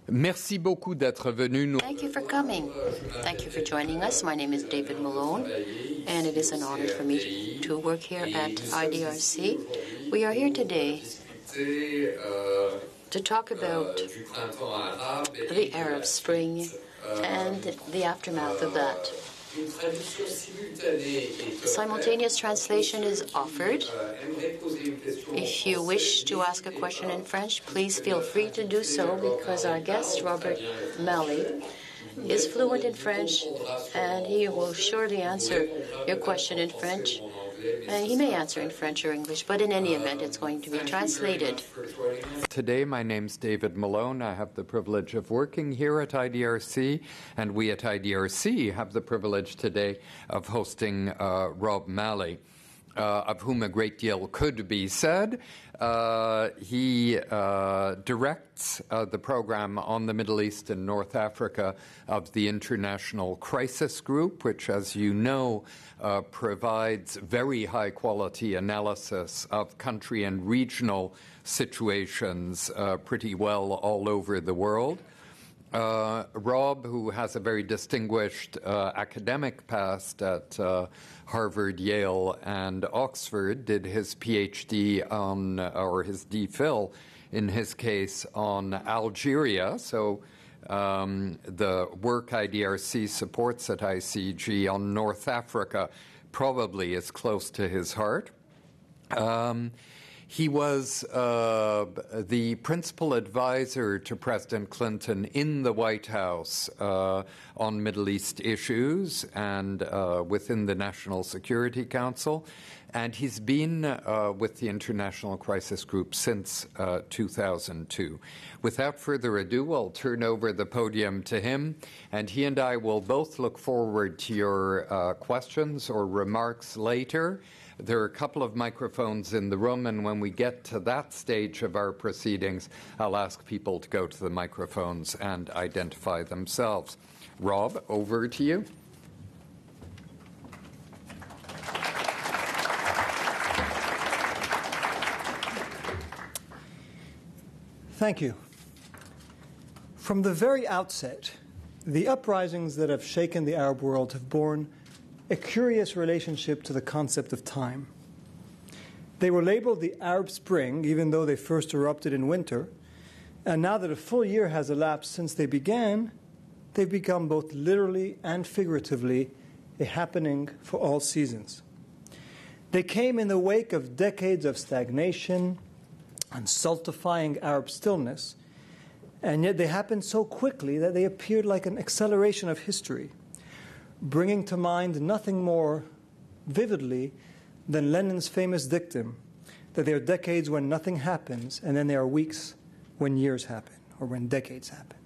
Merci beaucoup d'être venu. Thank you for coming. Thank you for joining us. My name is David Malone, and it is an honor for me to work here at IDRC. We are here today to talk about the Arab Spring and the aftermath of that. Simultaneous translation is offered. If you wish to ask a question in French, please feel free to do so because our guest, Robert Malley, is fluent in French and he will surely answer your question in French. And he may answer in French or English, but in any event, it's going to be translated. Today, my name's David Malone. I have the privilege of working here at IDRC, and we at IDRC have the privilege today of hosting Rob Malley, of whom a great deal could be said. He directs the program on the Middle East and North Africa of the International Crisis Group, which, as you know, provides very high-quality analysis of country and regional situations pretty well all over the world. Rob, who has a very distinguished academic past at Harvard, Yale, and Oxford, did his PhD on, or his DPhil, in his case, on Algeria. So the work IDRC supports at ICG on North Africa probably is close to his heart. He was the principal advisor to President Clinton in the White House on Middle East issues and within the National Security Council. And he's been with the International Crisis Group since 2002. Without further ado, I'll turn over the podium to him, and he and I will both look forward to your questions or remarks later. There are a couple of microphones in the room, and when we get to that stage of our proceedings, I'll ask people to go to the microphones and identify themselves. Rob, over to you. Thank you. From the very outset, the uprisings that have shaken the Arab world have borne a curious relationship to the concept of time. They were labeled the Arab Spring, even though they first erupted in winter, and now that a full year has elapsed since they began, they've become both literally and figuratively a happening for all seasons. They came in the wake of decades of stagnation and stultifying Arab stillness, and yet they happened so quickly that they appeared like an acceleration of history, bringing to mind nothing more vividly than Lenin's famous dictum that there are decades when nothing happens, and then there are weeks when years happen, or when decades happen.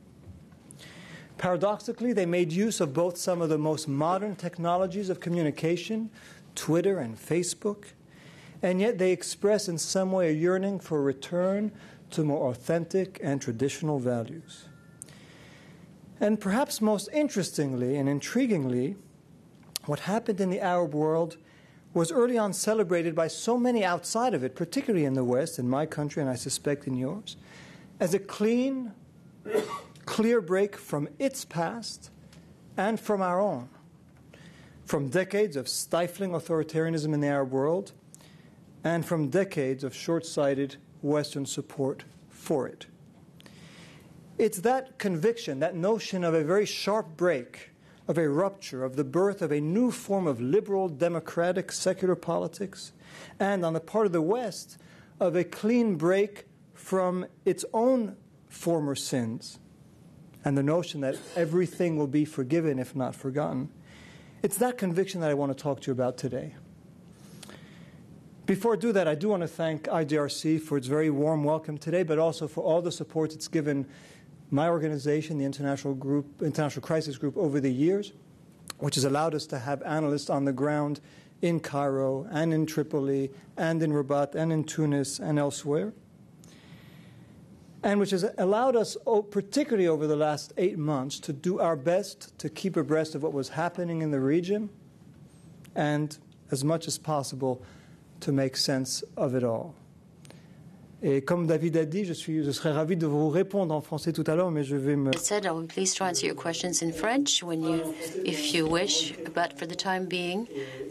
Paradoxically, they made use of both some of the most modern technologies of communication, Twitter and Facebook, and yet they express in some way a yearning for a return to more authentic and traditional values. And perhaps most interestingly and intriguingly, what happened in the Arab world was early on celebrated by so many outside of it, particularly in the West, in my country, and I suspect in yours, as a clean, clear break from its past and from our own, from decades of stifling authoritarianism in the Arab world and from decades of short-sighted Western support for it. It's that conviction, that notion of a very sharp break, of a rupture, of the birth of a new form of liberal, democratic, secular politics, and on the part of the West, of a clean break from its own former sins, and the notion that everything will be forgiven if not forgotten. It's that conviction that I want to talk to you about today. Before I do that, I do want to thank IDRC for its very warm welcome today, but also for all the support it's given my organization, the International Crisis Group, over the years, which has allowed us to have analysts on the ground in Cairo and in Tripoli and in Rabat and in Tunis and elsewhere, and which has allowed us, particularly over the last 8 months, to do our best to keep abreast of what was happening in the region and, as much as possible, to make sense of it all. Et comme David a dit, je serais ravi de vous répondre en français tout à l'heure, mais je vais me... I said I will be pleased to answer your questions in French if you wish, but for the time being,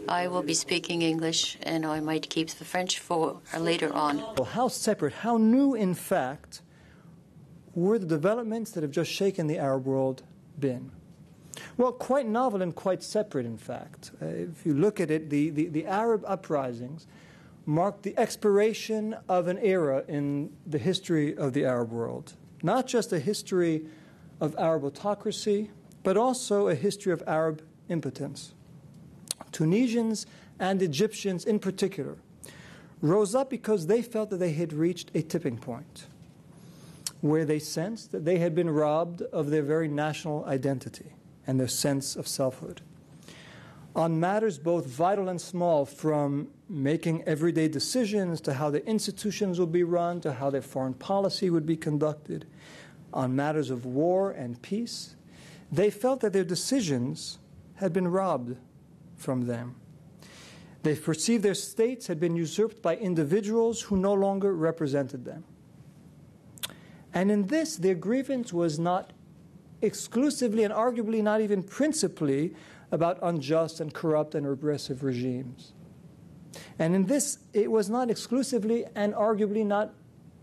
I will be speaking English, and I might keep the French for later on. How separate, how new, in fact, were the developments that have just shaken the Arab world been? Well, quite novel and quite separate, in fact. If you look at it, the Arab uprisings marked the expiration of an era in the history of the Arab world. Not just a history of Arab autocracy, but also a history of Arab impotence. Tunisians and Egyptians in particular rose up because they felt that they had reached a tipping point where they sensed that they had been robbed of their very national identity and their sense of selfhood. On matters both vital and small, from making everyday decisions to how their institutions would be run, to how their foreign policy would be conducted, on matters of war and peace, they felt that their decisions had been robbed from them. They perceived their states had been usurped by individuals who no longer represented them. And in this, their grievance was not exclusively and arguably not even principally about unjust and corrupt and repressive regimes. And in this, it was not exclusively and arguably not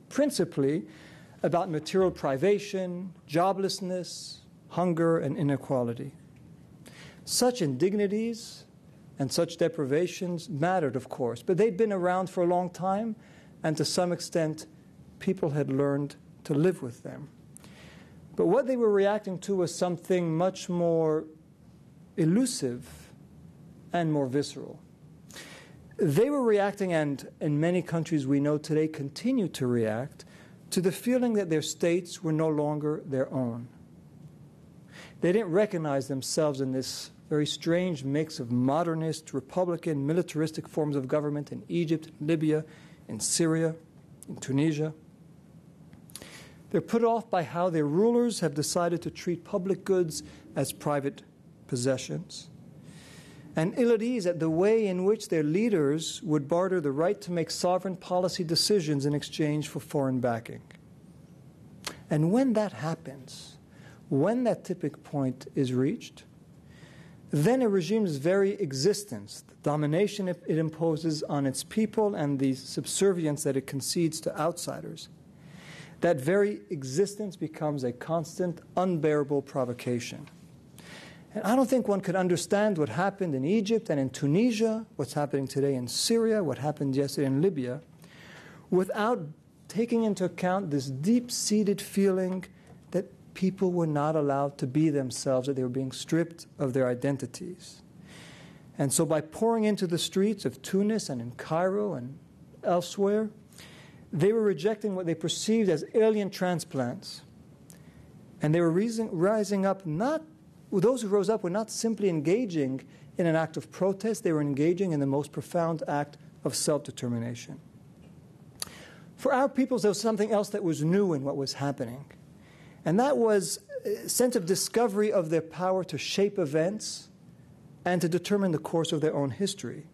principally about material privation, joblessness, hunger, and inequality. Such indignities and such deprivations mattered, of course, but they'd been around for a long time, and to some extent, people had learned to live with them. But what they were reacting to was something much more elusive and more visceral. They were reacting, and in many countries we know today continue to react, to the feeling that their states were no longer their own. They didn't recognize themselves in this very strange mix of modernist, republican, militaristic forms of government in Egypt, Libya, in Syria, in Tunisia. They're put off by how their rulers have decided to treat public goods as private possessions, and ill at ease at the way in which their leaders would barter the right to make sovereign policy decisions in exchange for foreign backing. And when that happens, when that tipping point is reached, then a regime's very existence, the domination it imposes on its people and the subservience that it concedes to outsiders, that very existence becomes a constant, unbearable provocation. And I don't think one could understand what happened in Egypt and in Tunisia, what's happening today in Syria, what happened yesterday in Libya, without taking into account this deep-seated feeling that people were not allowed to be themselves, that they were being stripped of their identities. And so by pouring into the streets of Tunis and in Cairo and elsewhere, they were rejecting what they perceived as alien transplants. And they were rising up not... Those who rose up were not simply engaging in an act of protest, they were engaging in the most profound act of self-determination. For our peoples, there was something else that was new in what was happening. And that was a sense of discovery of their power to shape events and to determine the course of their own history.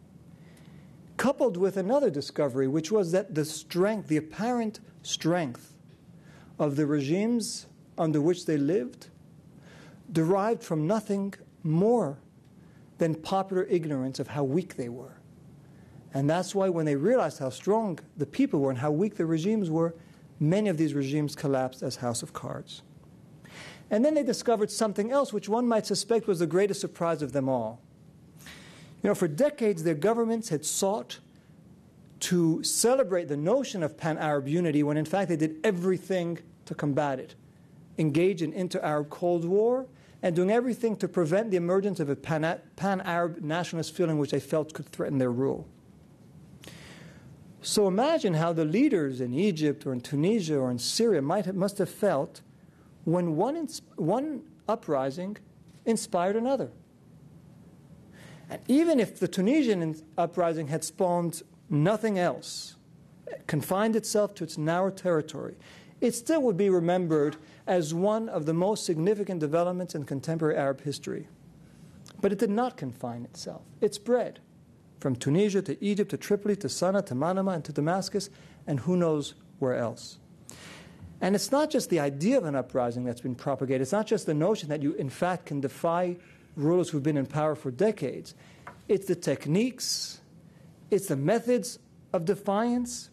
Coupled with another discovery, which was that the apparent strength of the regimes under which they lived derived from nothing more than popular ignorance of how weak they were. And that's why when they realized how strong the people were and how weak the regimes were, many of these regimes collapsed as house of cards. And then they discovered something else, which one might suspect was the greatest surprise of them all. You know, for decades, their governments had sought to celebrate the notion of pan-Arab unity when in fact they did everything to combat it, engage in inter-Arab Cold War, and doing everything to prevent the emergence of a pan-Arab nationalist feeling which they felt could threaten their rule. So imagine how the leaders in Egypt or in Tunisia or in Syria must have felt when one uprising inspired another. And even if the Tunisian uprising had spawned nothing else, confined itself to its narrow territory, it still would be remembered as one of the most significant developments in contemporary Arab history. But it did not confine itself. It spread from Tunisia to Egypt to Tripoli to Sana'a to Manama and to Damascus and who knows elsewhere else. And it's not just the idea of an uprising that's been propagated. It's not just the notion that you, in fact, can defy rulers who've been in power for decades. It's the techniques, it's the methods of defiance,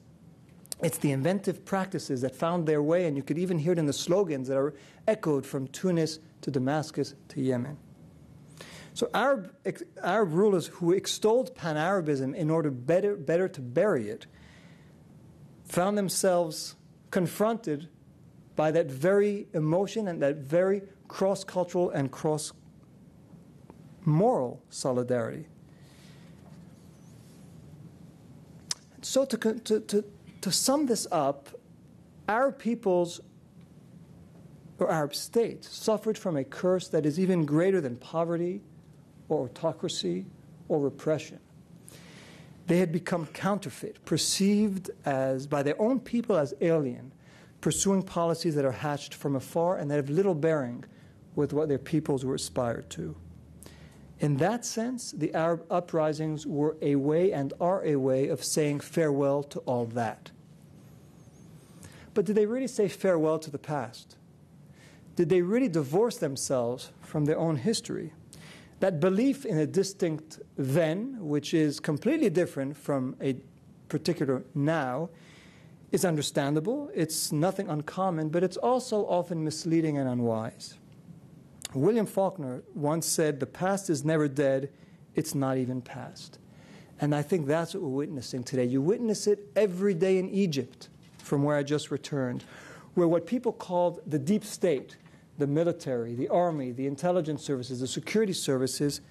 it's the inventive practices that found their way, and you could even hear it in the slogans that are echoed from Tunis to Damascus to Yemen. So Arab rulers who extolled Pan-Arabism in order better to bury it found themselves confronted by that very emotion and that very cross-cultural and cross-moral solidarity. So to sum this up, Arab peoples or Arab states suffered from a curse that is even greater than poverty or autocracy or repression. They had become counterfeit, perceived as by their own people as alien, pursuing policies that are hatched from afar and that have little bearing with what their peoples were aspired to. In that sense, the Arab uprisings were a way and are a way of saying farewell to all that. But did they really say farewell to the past? Did they really divorce themselves from their own history? That belief in a distinct then, which is completely different from a particular now, is understandable. It's nothing uncommon, but it's also often misleading and unwise. William Faulkner once said, "The past is never dead, it's not even past." And I think that's what we're witnessing today. You witness it every day in Egypt, from where I just returned, where what people called the deep state, the military, the army, the intelligence services, the security services,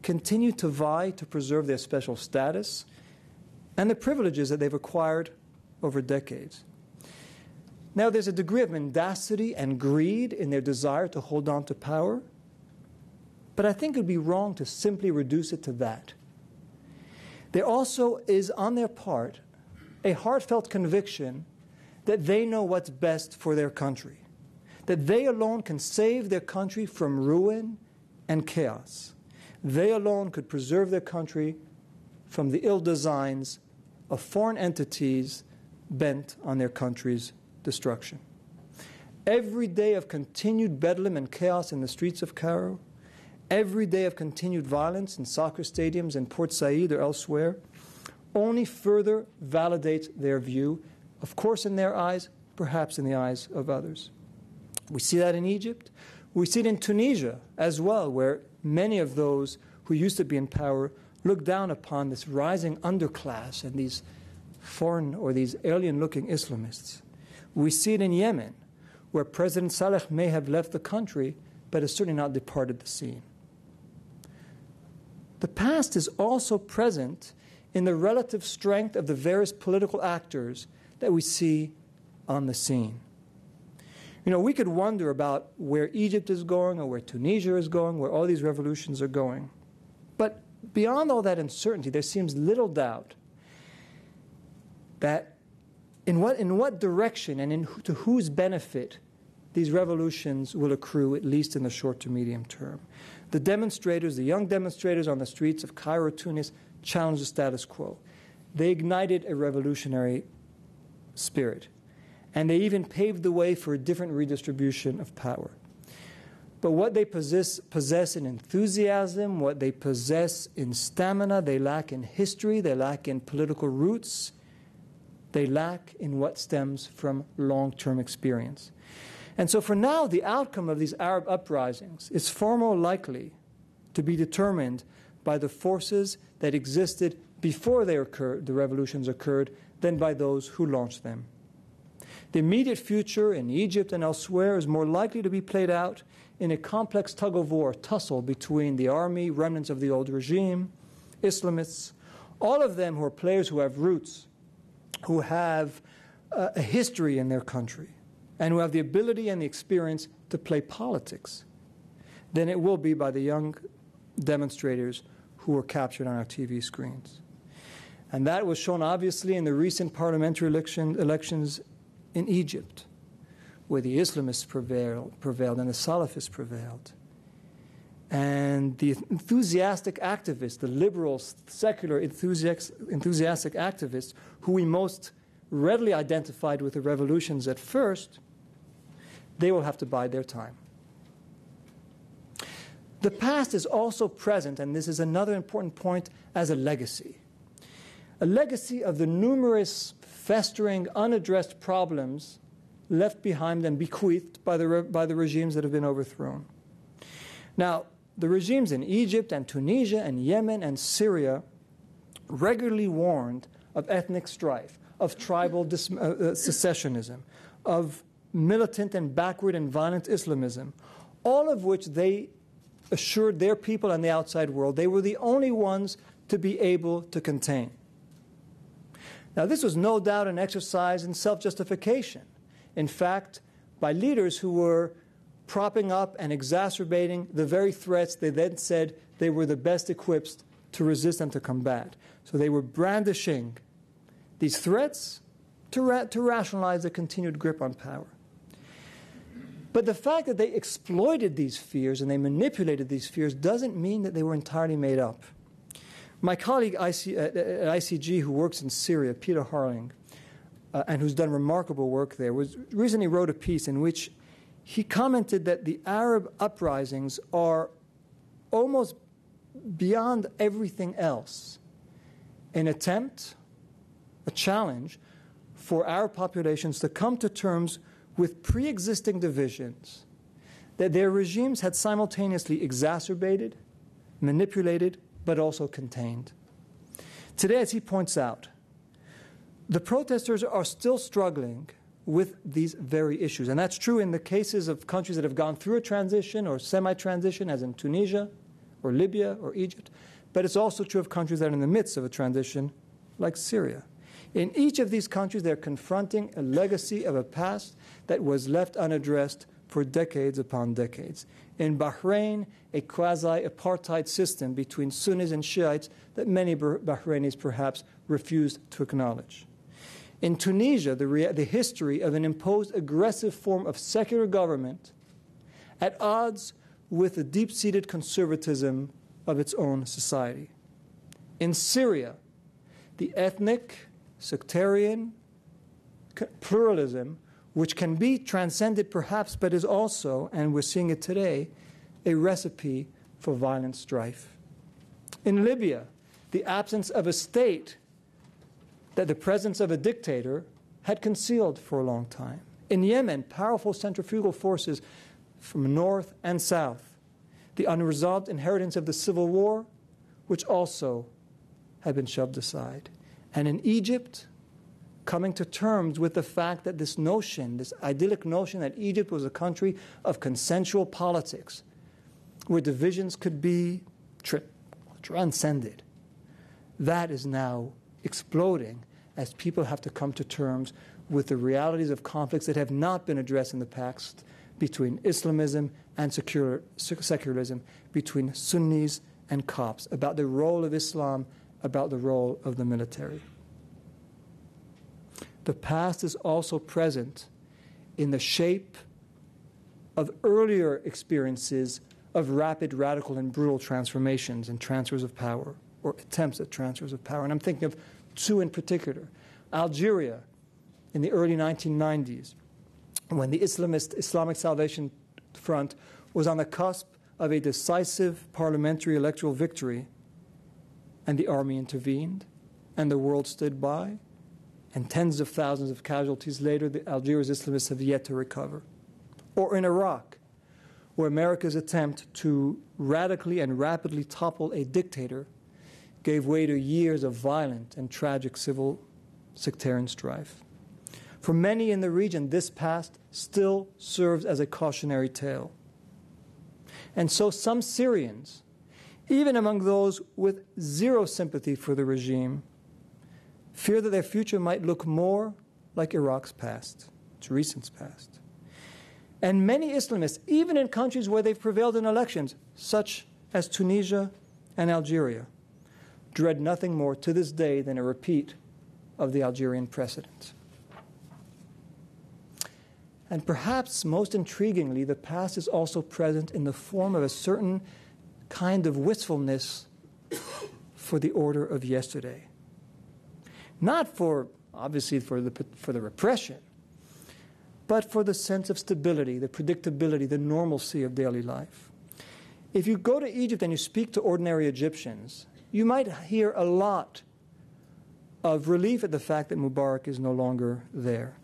continue to vie to preserve their special status and the privileges that they've acquired over decades. Now, there's a degree of mendacity and greed in their desire to hold on to power, but I think it would be wrong to simply reduce it to that. There also is, on their part, a heartfelt conviction that they know what's best for their country, that they alone can save their country from ruin and chaos. They alone could preserve their country from the ill designs of foreign entities bent on their country's destruction. Every day of continued bedlam and chaos in the streets of Cairo, every day of continued violence in soccer stadiums in Port Said or elsewhere, only further validates their view, of course in their eyes, perhaps in the eyes of others. We see that in Egypt. We see it in Tunisia as well, where many of those who used to be in power look down upon this rising underclass and these foreign or these alien-looking Islamists. We see it in Yemen, where President Saleh may have left the country, but has certainly not departed the scene. The past is also present in the relative strength of the various political actors that we see on the scene. You know, we could wonder about where Egypt is going or where Tunisia is going, where all these revolutions are going. But beyond all that uncertainty, there seems little doubt that in what direction and to whose benefit these revolutions will accrue, at least in the short to medium term. The demonstrators, the young demonstrators on the streets of Cairo, Tunis, challenged the status quo. They ignited a revolutionary spirit, and they even paved the way for a different redistribution of power. But what they possess in enthusiasm, what they possess in stamina, they lack in history, they lack in political roots, they lack in what stems from long-term experience. And so for now, the outcome of these Arab uprisings is far more likely to be determined by the forces that existed before the revolutions occurred than by those who launched them. The immediate future in Egypt and elsewhere is more likely to be played out in a complex tug-of-war, tussle between the army, remnants of the old regime, Islamists, all of them who are players who have roots, who have a history in their country, and who have the ability and the experience to play politics, than it will be by the young demonstrators who were captured on our TV screens. And that was shown obviously in the recent parliamentary elections in Egypt, where the Islamists prevailed and the Salafists prevailed. And the enthusiastic activists, the liberal, secular, enthusiastic activists who we most readily identified with the revolutions at first, they will have to bide their time. The past is also present, and this is another important point, as a legacy of the numerous festering, unaddressed problems left behind and bequeathed by the regimes that have been overthrown. Now, the regimes in Egypt and Tunisia and Yemen and Syria regularly warned of ethnic strife, of tribal secessionism, of militant and backward and violent Islamism, all of which they assured their people and the outside world they were the only ones to be able to contain. Now, this was no doubt an exercise in self-justification. In fact, by leaders who were propping up and exacerbating the very threats they then said they were the best equipped to resist and to combat. So they were brandishing these threats to rationalize the continued grip on power. But the fact that they exploited these fears and they manipulated these fears doesn't mean that they were entirely made up. My colleague at ICG who works in Syria, Peter Harling, and who's done remarkable work there, recently wrote a piece in which he commented that the Arab uprisings are almost beyond everything else an attempt, a challenge for Arab populations to come to terms with pre-existing divisions that their regimes had simultaneously exacerbated, manipulated, but also contained. Today, as he points out, the protesters are still struggling with these very issues. And that's true in the cases of countries that have gone through a transition or semi-transition, as in Tunisia or Libya or Egypt. But it's also true of countries that are in the midst of a transition, like Syria. In each of these countries, they're confronting a legacy of a past that was left unaddressed for decades upon decades. In Bahrain, a quasi-apartheid system between Sunnis and Shiites that many Bahrainis perhaps refused to acknowledge. In Tunisia, the history of an imposed aggressive form of secular government at odds with the deep-seated conservatism of its own society. In Syria, the ethnic, sectarian pluralism, which can be transcended perhaps, but is also, and we're seeing it today, a recipe for violent strife. In Libya, the absence of a state that the presence of a dictator had concealed for a long time. In Yemen, powerful centrifugal forces from north and south, the unresolved inheritance of the civil war, which also had been shoved aside. And in Egypt, coming to terms with the fact that this notion, this idyllic notion that Egypt was a country of consensual politics, where divisions could be transcended, that is now exploding as people have to come to terms with the realities of conflicts that have not been addressed in the past between Islamism and secularism, between Sunnis and Copts, about the role of Islam, about the role of the military. The past is also present in the shape of earlier experiences of rapid, radical, and brutal transformations and transfers of power, or attempts at transfers of power. And I'm thinking of two in particular. Algeria in the early 1990s, when the Islamic Salvation Front was on the cusp of a decisive parliamentary electoral victory, and the army intervened, and the world stood by, and tens of thousands of casualties later, the Algeria's Islamists have yet to recover. Or in Iraq, where America's attempt to radically and rapidly topple a dictator gave way to years of violent and tragic civil sectarian strife. For many in the region, this past still serves as a cautionary tale. And so some Syrians, even among those with zero sympathy for the regime, fear that their future might look more like Iraq's past, its recent past. And many Islamists, even in countries where they've prevailed in elections, such as Tunisia and Algeria, dread nothing more to this day than a repeat of the Algerian precedent. And perhaps most intriguingly, the past is also present in the form of a certain kind of wistfulness for the order of yesterday. Not for obviously for the repression, but for the sense of stability, the predictability, the normalcy of daily life. If you go to Egypt and you speak to ordinary Egyptians, you might hear a lot of relief at the fact that Mubarak is no longer there.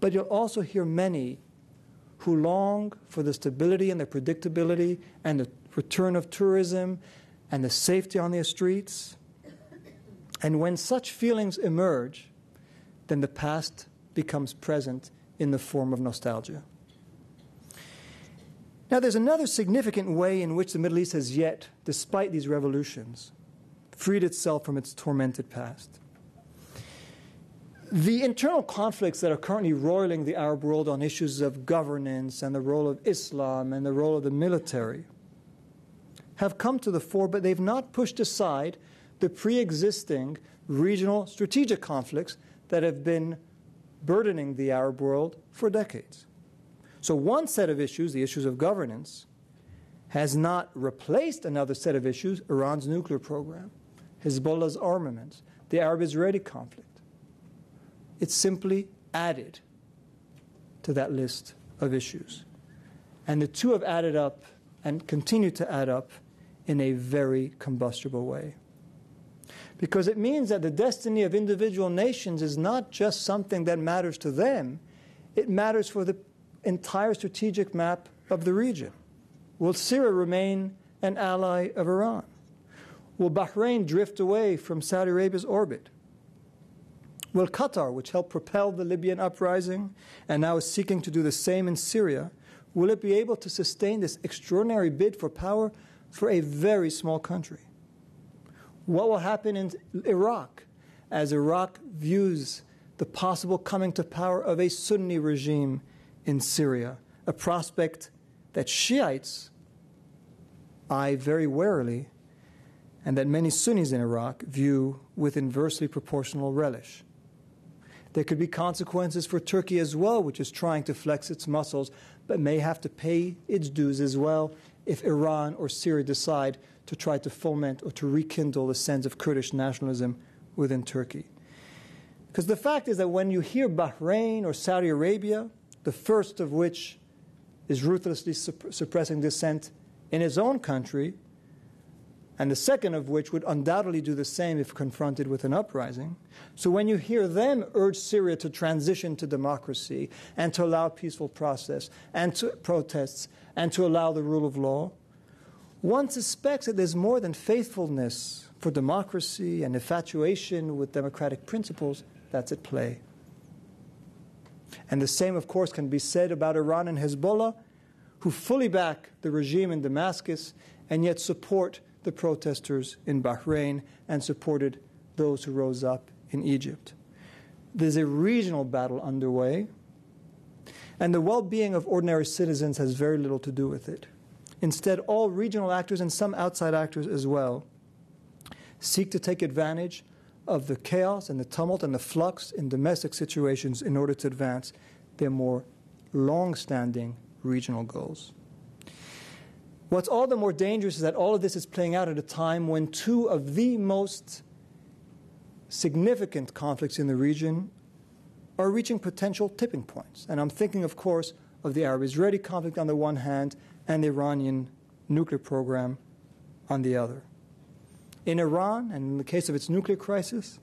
But you'll also hear many who long for the stability and the predictability and the return of tourism and the safety on their streets. And when such feelings emerge, then the past becomes present in the form of nostalgia. Now, there's another significant way in which the Middle East has yet, despite these revolutions, freed itself from its tormented past. The internal conflicts that are currently roiling the Arab world on issues of governance and the role of Islam and the role of the military have come to the fore, but they've not pushed aside the pre-existing regional strategic conflicts that have been burdening the Arab world for decades. So one set of issues, the issues of governance, has not replaced another set of issues, Iran's nuclear program, Hezbollah's armaments, the Arab-Israeli conflict. It's simply added to that list of issues. And the two have added up and continue to add up in a very combustible way. Because it means that the destiny of individual nations is not just something that matters to them, it matters for the entire strategic map of the region. Will Syria remain an ally of Iran? Will Bahrain drift away from Saudi Arabia's orbit? Will Qatar, which helped propel the Libyan uprising and now is seeking to do the same in Syria, will it be able to sustain this extraordinary bid for power for a very small country? What will happen in Iraq as Iraq views the possible coming to power of a Sunni regime in Syria, a prospect that Shiites eye very warily and that many Sunnis in Iraq view with inversely proportional relish? There could be consequences for Turkey as well, which is trying to flex its muscles, but may have to pay its dues as well if Iran or Syria decide to try to foment or to rekindle the sense of Kurdish nationalism within Turkey. Because the fact is that when you hear Bahrain or Saudi Arabia, the first of which is ruthlessly suppressing dissent in its own country, and the second of which would undoubtedly do the same if confronted with an uprising. So when you hear them urge Syria to transition to democracy and to allow peaceful process and to protests and to allow the rule of law, one suspects that there's more than faithfulness for democracy and infatuation with democratic principles that's at play. And the same, of course, can be said about Iran and Hezbollah, who fully back the regime in Damascus and yet support the protesters in Bahrain and supported those who rose up in Egypt. There's a regional battle underway, and the well-being of ordinary citizens has very little to do with it. Instead, all regional actors and some outside actors as well seek to take advantage of the chaos and the tumult and the flux in domestic situations in order to advance their more long-standing regional goals. What's all the more dangerous is that all of this is playing out at a time when two of the most significant conflicts in the region are reaching potential tipping points. And I'm thinking, of course, of the Arab-Israeli conflict on the one hand and the Iranian nuclear program on the other. In Iran, and in the case of its nuclear crisis,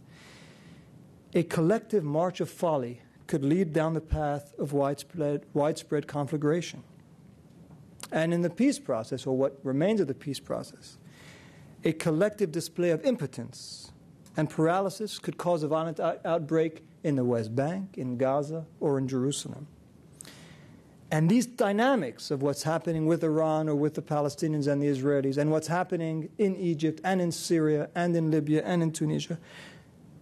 a collective march of folly could lead down the path of widespread conflagration. And in the peace process, or what remains of the peace process, a collective display of impotence and paralysis could cause a violent outbreak in the West Bank, in Gaza, or in Jerusalem. And these dynamics of what's happening with Iran or with the Palestinians and the Israelis, and what's happening in Egypt and in Syria and in Libya and in Tunisia,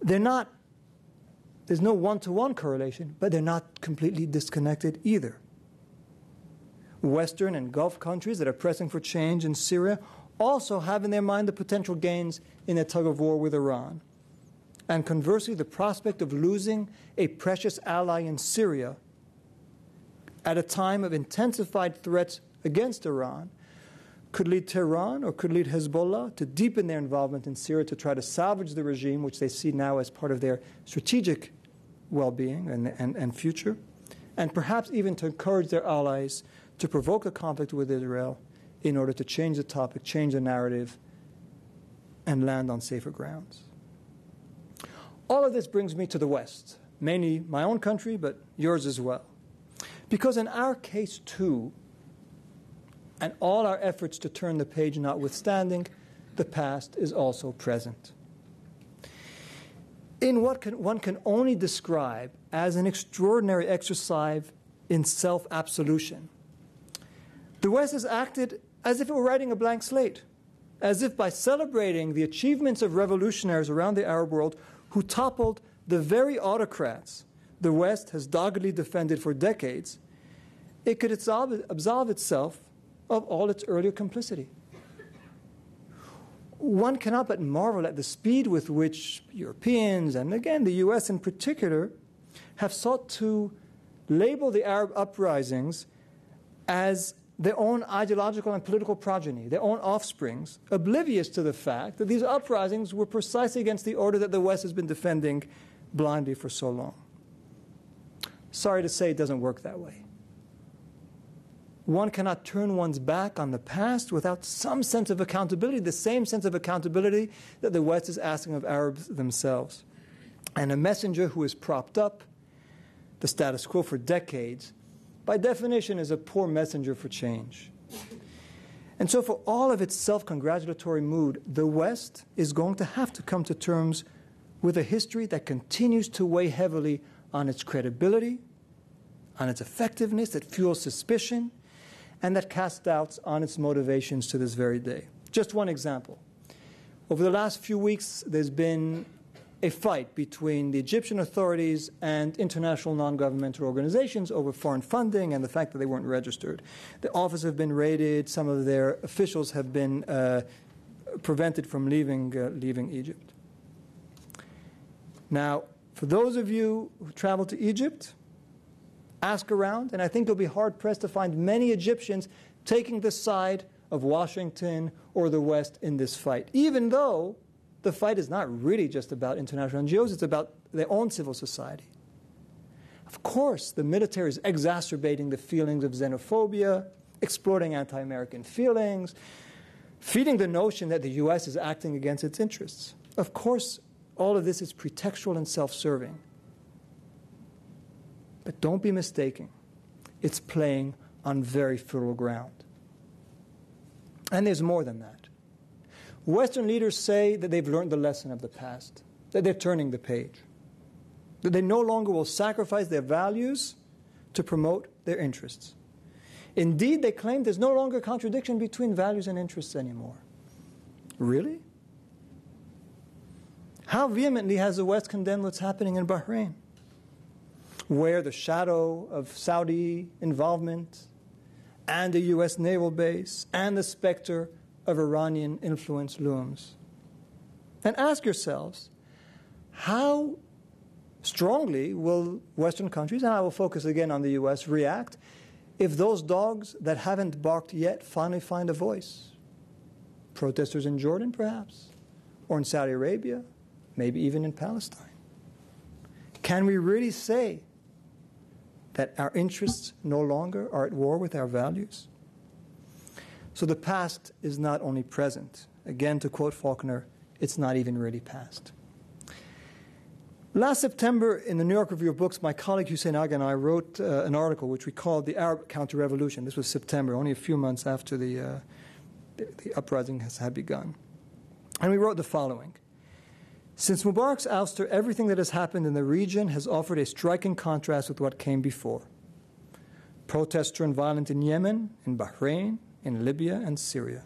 there's no one-to-one correlation, but they're not completely disconnected either. Western and Gulf countries that are pressing for change in Syria also have in their mind the potential gains in a tug-of-war with Iran. And conversely, the prospect of losing a precious ally in Syria at a time of intensified threats against Iran could lead Tehran or could lead Hezbollah to deepen their involvement in Syria to try to salvage the regime, which they see now as part of their strategic well-being and future, and perhaps even to encourage their allies to provoke a conflict with Israel in order to change the topic, change the narrative, and land on safer grounds. All of this brings me to the West, mainly my own country, but yours as well. Because in our case, too, and all our efforts to turn the page notwithstanding, the past is also present. In what one can only describe as an extraordinary exercise in self-absolution, the West has acted as if it were writing a blank slate, as if by celebrating the achievements of revolutionaries around the Arab world who toppled the very autocrats the West has doggedly defended for decades, it could absolve itself of all its earlier complicity. One cannot but marvel at the speed with which Europeans, and again the US in particular, have sought to label the Arab uprisings as their own ideological and political progeny, their own offsprings, oblivious to the fact that these uprisings were precisely against the order that the West has been defending blindly for so long. Sorry to say, it doesn't work that way. One cannot turn one's back on the past without some sense of accountability, the same sense of accountability that the West is asking of Arabs themselves. And a messenger who has propped up the status quo for decades, by definition, is a poor messenger for change. And so for all of its self-congratulatory mood, the West is going to have to come to terms with a history that continues to weigh heavily on its credibility, on its effectiveness, that fuels suspicion, and that casts doubts on its motivations to this very day. Just one example. Over the last few weeks, there's been a fight between the Egyptian authorities and international non-governmental organizations over foreign funding and the fact that they weren't registered. The offices have been raided. Some of their officials have been prevented from leaving Egypt. Now, for those of you who travel to Egypt, ask around, and I think you'll be hard-pressed to find many Egyptians taking the side of Washington or the West in this fight, even though the fight is not really just about international NGOs, it's about their own civil society. Of course, the military is exacerbating the feelings of xenophobia, exploiting anti-American feelings, feeding the notion that the U.S. is acting against its interests. Of course, all of this is pretextual and self-serving. But don't be mistaken. It's playing on very fertile ground. And there's more than that. Western leaders say that they've learned the lesson of the past, that they're turning the page, that they no longer will sacrifice their values to promote their interests. Indeed, they claim there's no longer a contradiction between values and interests anymore. Really? How vehemently has the West condemned what's happening in Bahrain, where the shadow of Saudi involvement and the U.S. naval base and the specter of Iranian influence looms? And ask yourselves, how strongly will Western countries, and I will focus again on the U.S., react if those dogs that haven't barked yet finally find a voice? Protesters in Jordan, perhaps, or in Saudi Arabia, maybe even in Palestine. Can we really say that our interests no longer are at war with our values? So the past is not only present. Again, to quote Faulkner, it's not even really past. Last September, in the New York Review of Books, my colleague Hussein Agha and I wrote an article which we called The Arab Counterrevolution. This was September, only a few months after the uprising had begun. And we wrote the following. Since Mubarak's ouster, everything that has happened in the region has offered a striking contrast with what came before. Protests turned violent in Yemen, in Bahrain, in Libya, and Syria.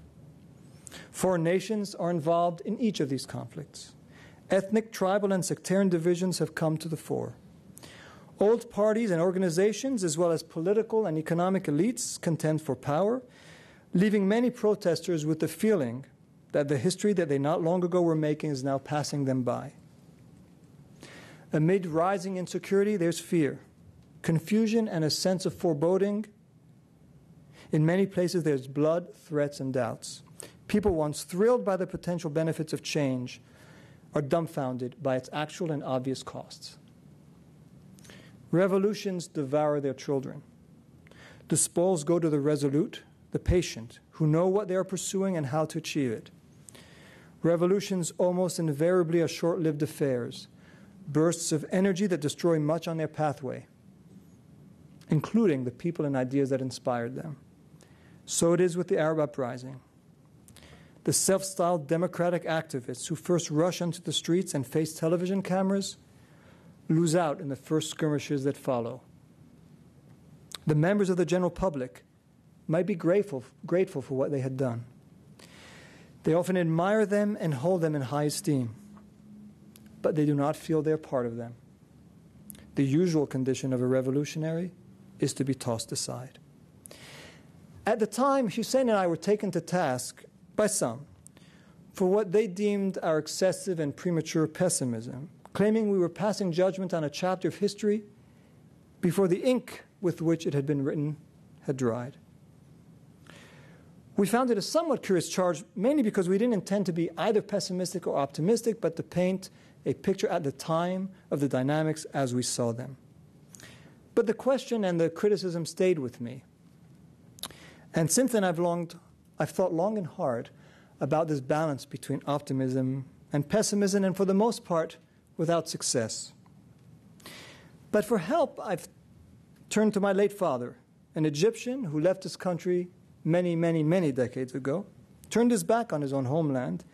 Foreign nations are involved in each of these conflicts. Ethnic, tribal, and sectarian divisions have come to the fore. Old parties and organizations, as well as political and economic elites, contend for power, leaving many protesters with the feeling that the history that they not long ago were making is now passing them by. Amid rising insecurity, there's fear, confusion, and a sense of foreboding In many places, there's blood, threats, and doubts. People once thrilled by the potential benefits of change are dumbfounded by its actual and obvious costs. Revolutions devour their children. The spoils go to the resolute, the patient, who know what they are pursuing and how to achieve it. Revolutions almost invariably are short-lived affairs, bursts of energy that destroy much on their pathway, including the people and ideas that inspired them. So it is with the Arab uprising. The self-styled democratic activists who first rush onto the streets and face television cameras lose out in the first skirmishes that follow. The members of the general public might be grateful for what they had done. They often admire them and hold them in high esteem, but they do not feel they're part of them. The usual condition of a revolutionary is to be tossed aside. At the time, Hussein and I were taken to task by some for what they deemed our excessive and premature pessimism, claiming we were passing judgment on a chapter of history before the ink with which it had been written had dried. We found it a somewhat curious charge, mainly because we didn't intend to be either pessimistic or optimistic, but to paint a picture at the time of the dynamics as we saw them. But the question and the criticism stayed with me. And since then, I've thought long and hard about this balance between optimism and pessimism, and for the most part, without success. But for help, I've turned to my late father, an Egyptian who left his country many, many, many decades ago, turned his back on his own homeland,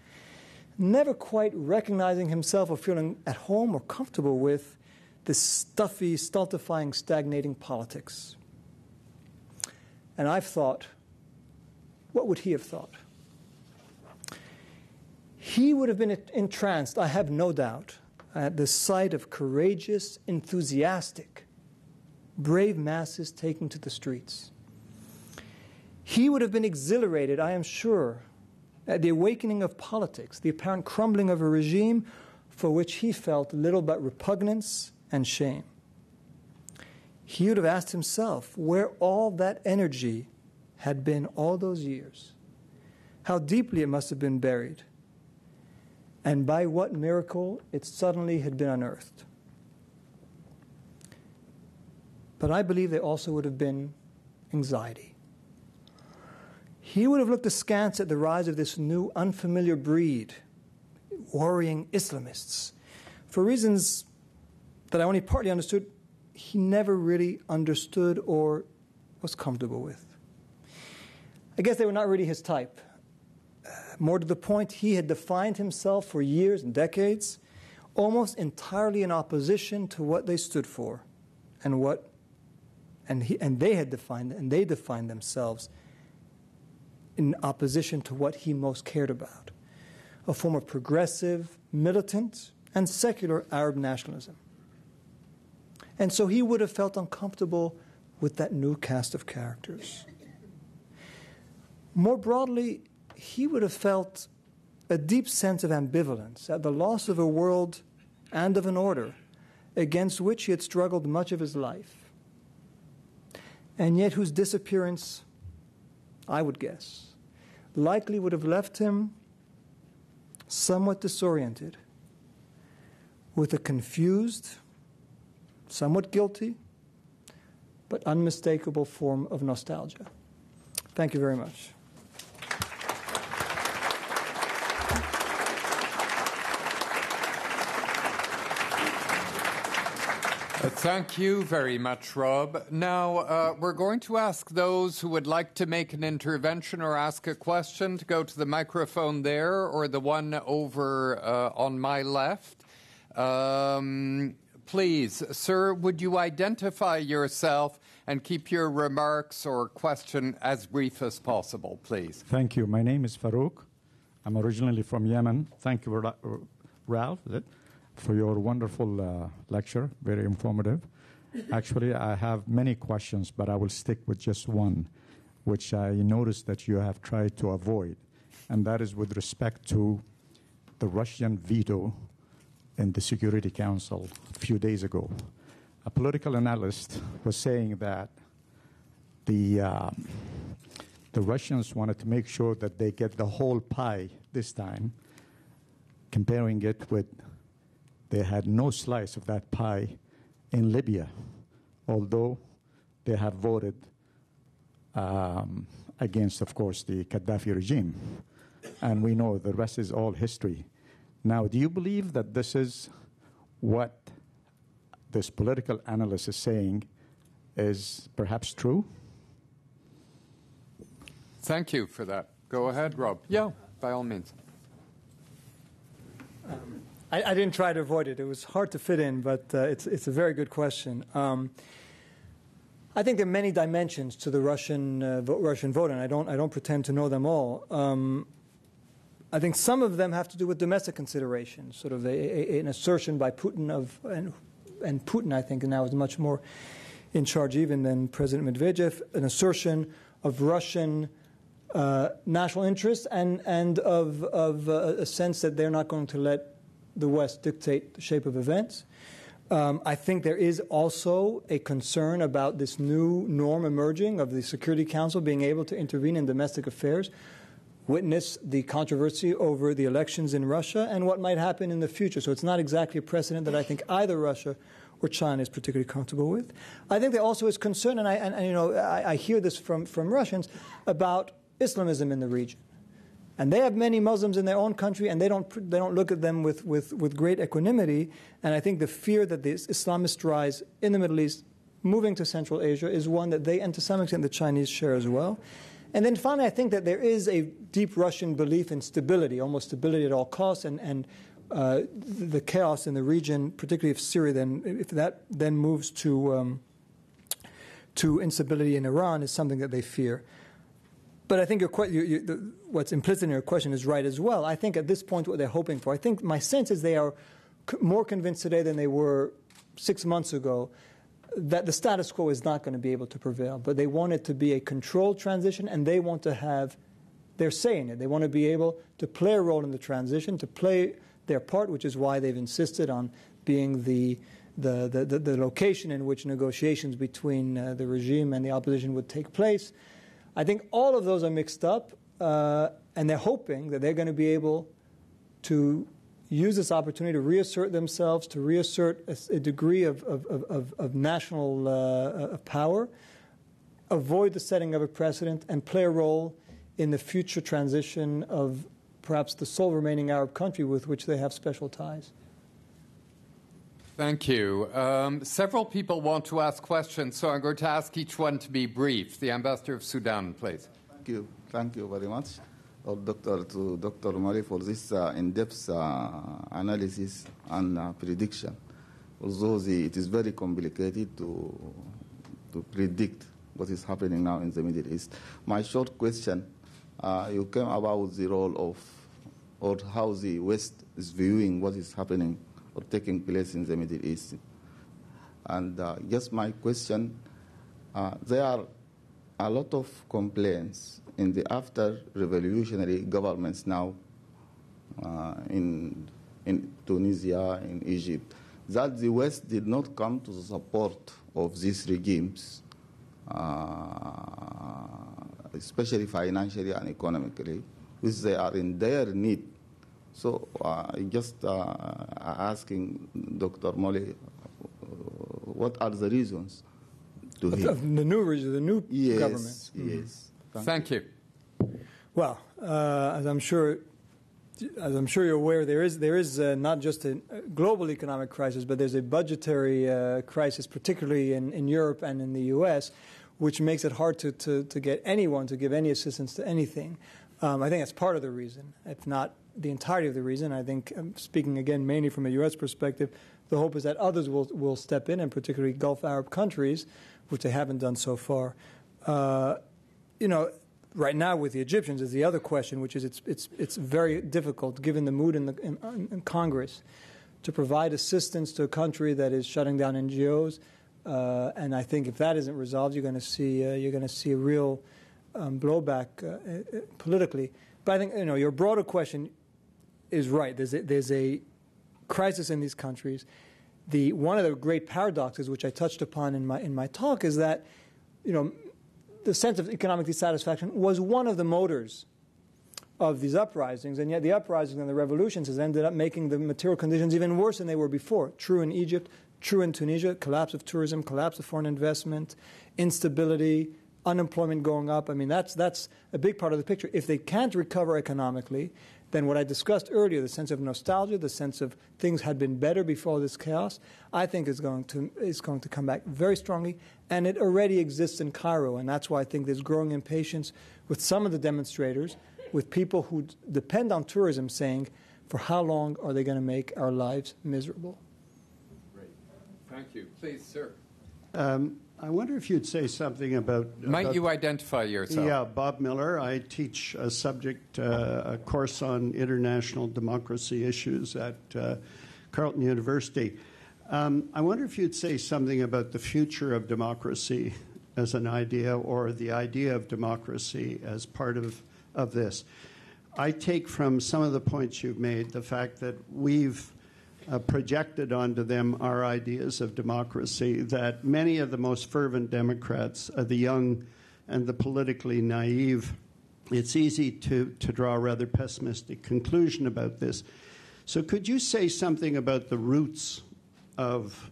never quite recognizing himself or feeling at home or comfortable with this stuffy, stultifying, stagnating politics. And I've thought, what would he have thought? He would have been entranced, I have no doubt, at the sight of courageous, enthusiastic, brave masses taking to the streets. He would have been exhilarated, I am sure, at the awakening of politics, the apparent crumbling of a regime for which he felt little but repugnance and shame. He would have asked himself where all that energy had been all those years, how deeply it must have been buried, and by what miracle it suddenly had been unearthed. But I believe there also would have been anxiety. He would have looked askance at the rise of this new unfamiliar breed, worrying Islamists. For reasons that I only partly understood, he never really understood or was comfortable with. I guess they were not really his type. More to the point, he had defined himself for years and decades, almost entirely in opposition to what they stood for, and they defined themselves in opposition to what he most cared about, a form of progressive, militant, and secular Arab nationalism. And so he would have felt uncomfortable with that new cast of characters. More broadly, he would have felt a deep sense of ambivalence at the loss of a world and of an order against which he had struggled much of his life, and yet whose disappearance, I would guess, likely would have left him somewhat disoriented, with a confused, somewhat guilty, but unmistakable form of nostalgia. Thank you very much. Thank you very much, Rob. Now, we're going to ask those who would like to make an intervention or ask a question to go to the microphone there or the one over on my left. Please, sir, would you identify yourself and keep your remarks or question as brief as possible, please? Thank you. My name is Farouk. I'm originally from Yemen. Thank you, Ralph, for your wonderful lecture, very informative. Actually, I have many questions, but I will stick with just one, which I noticed that you have tried to avoid, and that is with respect to the Russian veto in the Security Council a few days ago. A political analyst was saying that the The Russians wanted to make sure that they get the whole pie this time, comparing it with they had no slice of that pie in Libya, although they have voted against, of course, the Gaddafi regime. And we know the rest is all history. Now, do you believe that this is what this political analyst is saying is perhaps true? Thank you for that. Go ahead, Rob. Yeah, by all means. I didn't try to avoid it. It was hard to fit in, but it's a very good question. I think there are many dimensions to the Russian vote, and I don't pretend to know them all. I think some of them have to do with domestic considerations, sort of an assertion by Putin and Putin, I think, now is much more in charge even than President Medvedev, an assertion of Russian national interest and of a sense that they're not going to let the West dictate the shape of events. I think there is also a concern about this new norm emerging of the Security Council being able to intervene in domestic affairs. Witness the controversy over the elections in Russia and what might happen in the future. So it's not exactly a precedent that I think either Russia or China is particularly comfortable with. I think there also is concern, and I hear this from Russians, about Islamism in the region. And they have many Muslims in their own country, and they don't look at them with great equanimity. And I think the fear that the Islamist rise in the Middle East, moving to Central Asia, is one that they, and to some extent the Chinese, share as well. And then finally, I think that there is a deep Russian belief in stability, almost stability at all costs, and the chaos in the region, particularly if Syria if that moves to instability in Iran, is something that they fear. But I think what's implicit in your question is right as well. I think at this point what they're hoping for, I think my sense is they are more convinced today than they were 6 months ago that the status quo is not going to be able to prevail. But they want it to be a controlled transition, and they want to have their say in it. They want to be able to play a role in the transition, to play their part, which is why they've insisted on being the location in which negotiations between the regime and the opposition would take place. I think all of those are mixed up, and they're hoping that they're going to be able to use this opportunity to reassert themselves, to reassert a degree of national power, avoid the setting of a precedent, and play a role in the future transition of perhaps the sole remaining Arab country with which they have special ties. Thank you. Several people want to ask questions, so I'm going to ask each one to be brief. The Ambassador of Sudan, please. Thank you. Thank you very much, Dr. Malley, for this in-depth analysis and prediction. Although it is very complicated to predict what is happening now in the Middle East. My short question, you came about the role of, or how the West is viewing what is happening or taking place in the Middle East. And just my question, there are a lot of complaints in the after-revolutionary governments now in Tunisia, in Egypt, that the West did not come to the support of these regimes, especially financially and economically, which they are in dire need. So just asking Dr. Malley, what are the reasons to him? The new yes, government. Yes. Thank you. Well, as I'm sure you're aware, there is not just a global economic crisis, but there's a budgetary crisis, particularly in Europe and in the U.S., which makes it hard to get anyone to give any assistance to anything. I think that's part of the reason, if not the entirety of the reason. I think, speaking again mainly from a U.S. perspective, the hope is that others will step in, and particularly Gulf Arab countries, which they haven't done so far. Right now with the Egyptians is the other question, which is it's very difficult, given the mood in Congress, to provide assistance to a country that is shutting down NGOs. And I think if that isn't resolved, you're going to see a real blowback politically. But I think your broader question is right. There's a crisis in these countries. One of the great paradoxes, which I touched upon in my talk, is that the the sense of economic dissatisfaction was one of the motors of these uprisings, and yet the uprisings and the revolutions has ended up making the material conditions even worse than they were before. True in Egypt, true in Tunisia, collapse of tourism, collapse of foreign investment, instability, unemployment going up. I mean, that's a big part of the picture. If they can't recover economically, then what I discussed earlier, the sense of nostalgia, the sense of things had been better before this chaos, I think is going to come back very strongly, and it already exists in Cairo, and that's why I think there's growing impatience with some of the demonstrators, with people who depend on tourism, saying, for how long are they going to make our lives miserable? Great. Thank you. Please, sir. I wonder if you'd say something about... Might you identify yourself? Yeah, Bob Miller. I teach a course on international democracy issues at Carleton University. I wonder if you'd say something about the future of democracy as an idea, or the idea of democracy as part of this. I take from some of the points you've made the fact that we've projected onto them our ideas of democracy, that many of the most fervent Democrats, the young and the politically naive, it's easy to draw a rather pessimistic conclusion about this. So could you say something about the roots of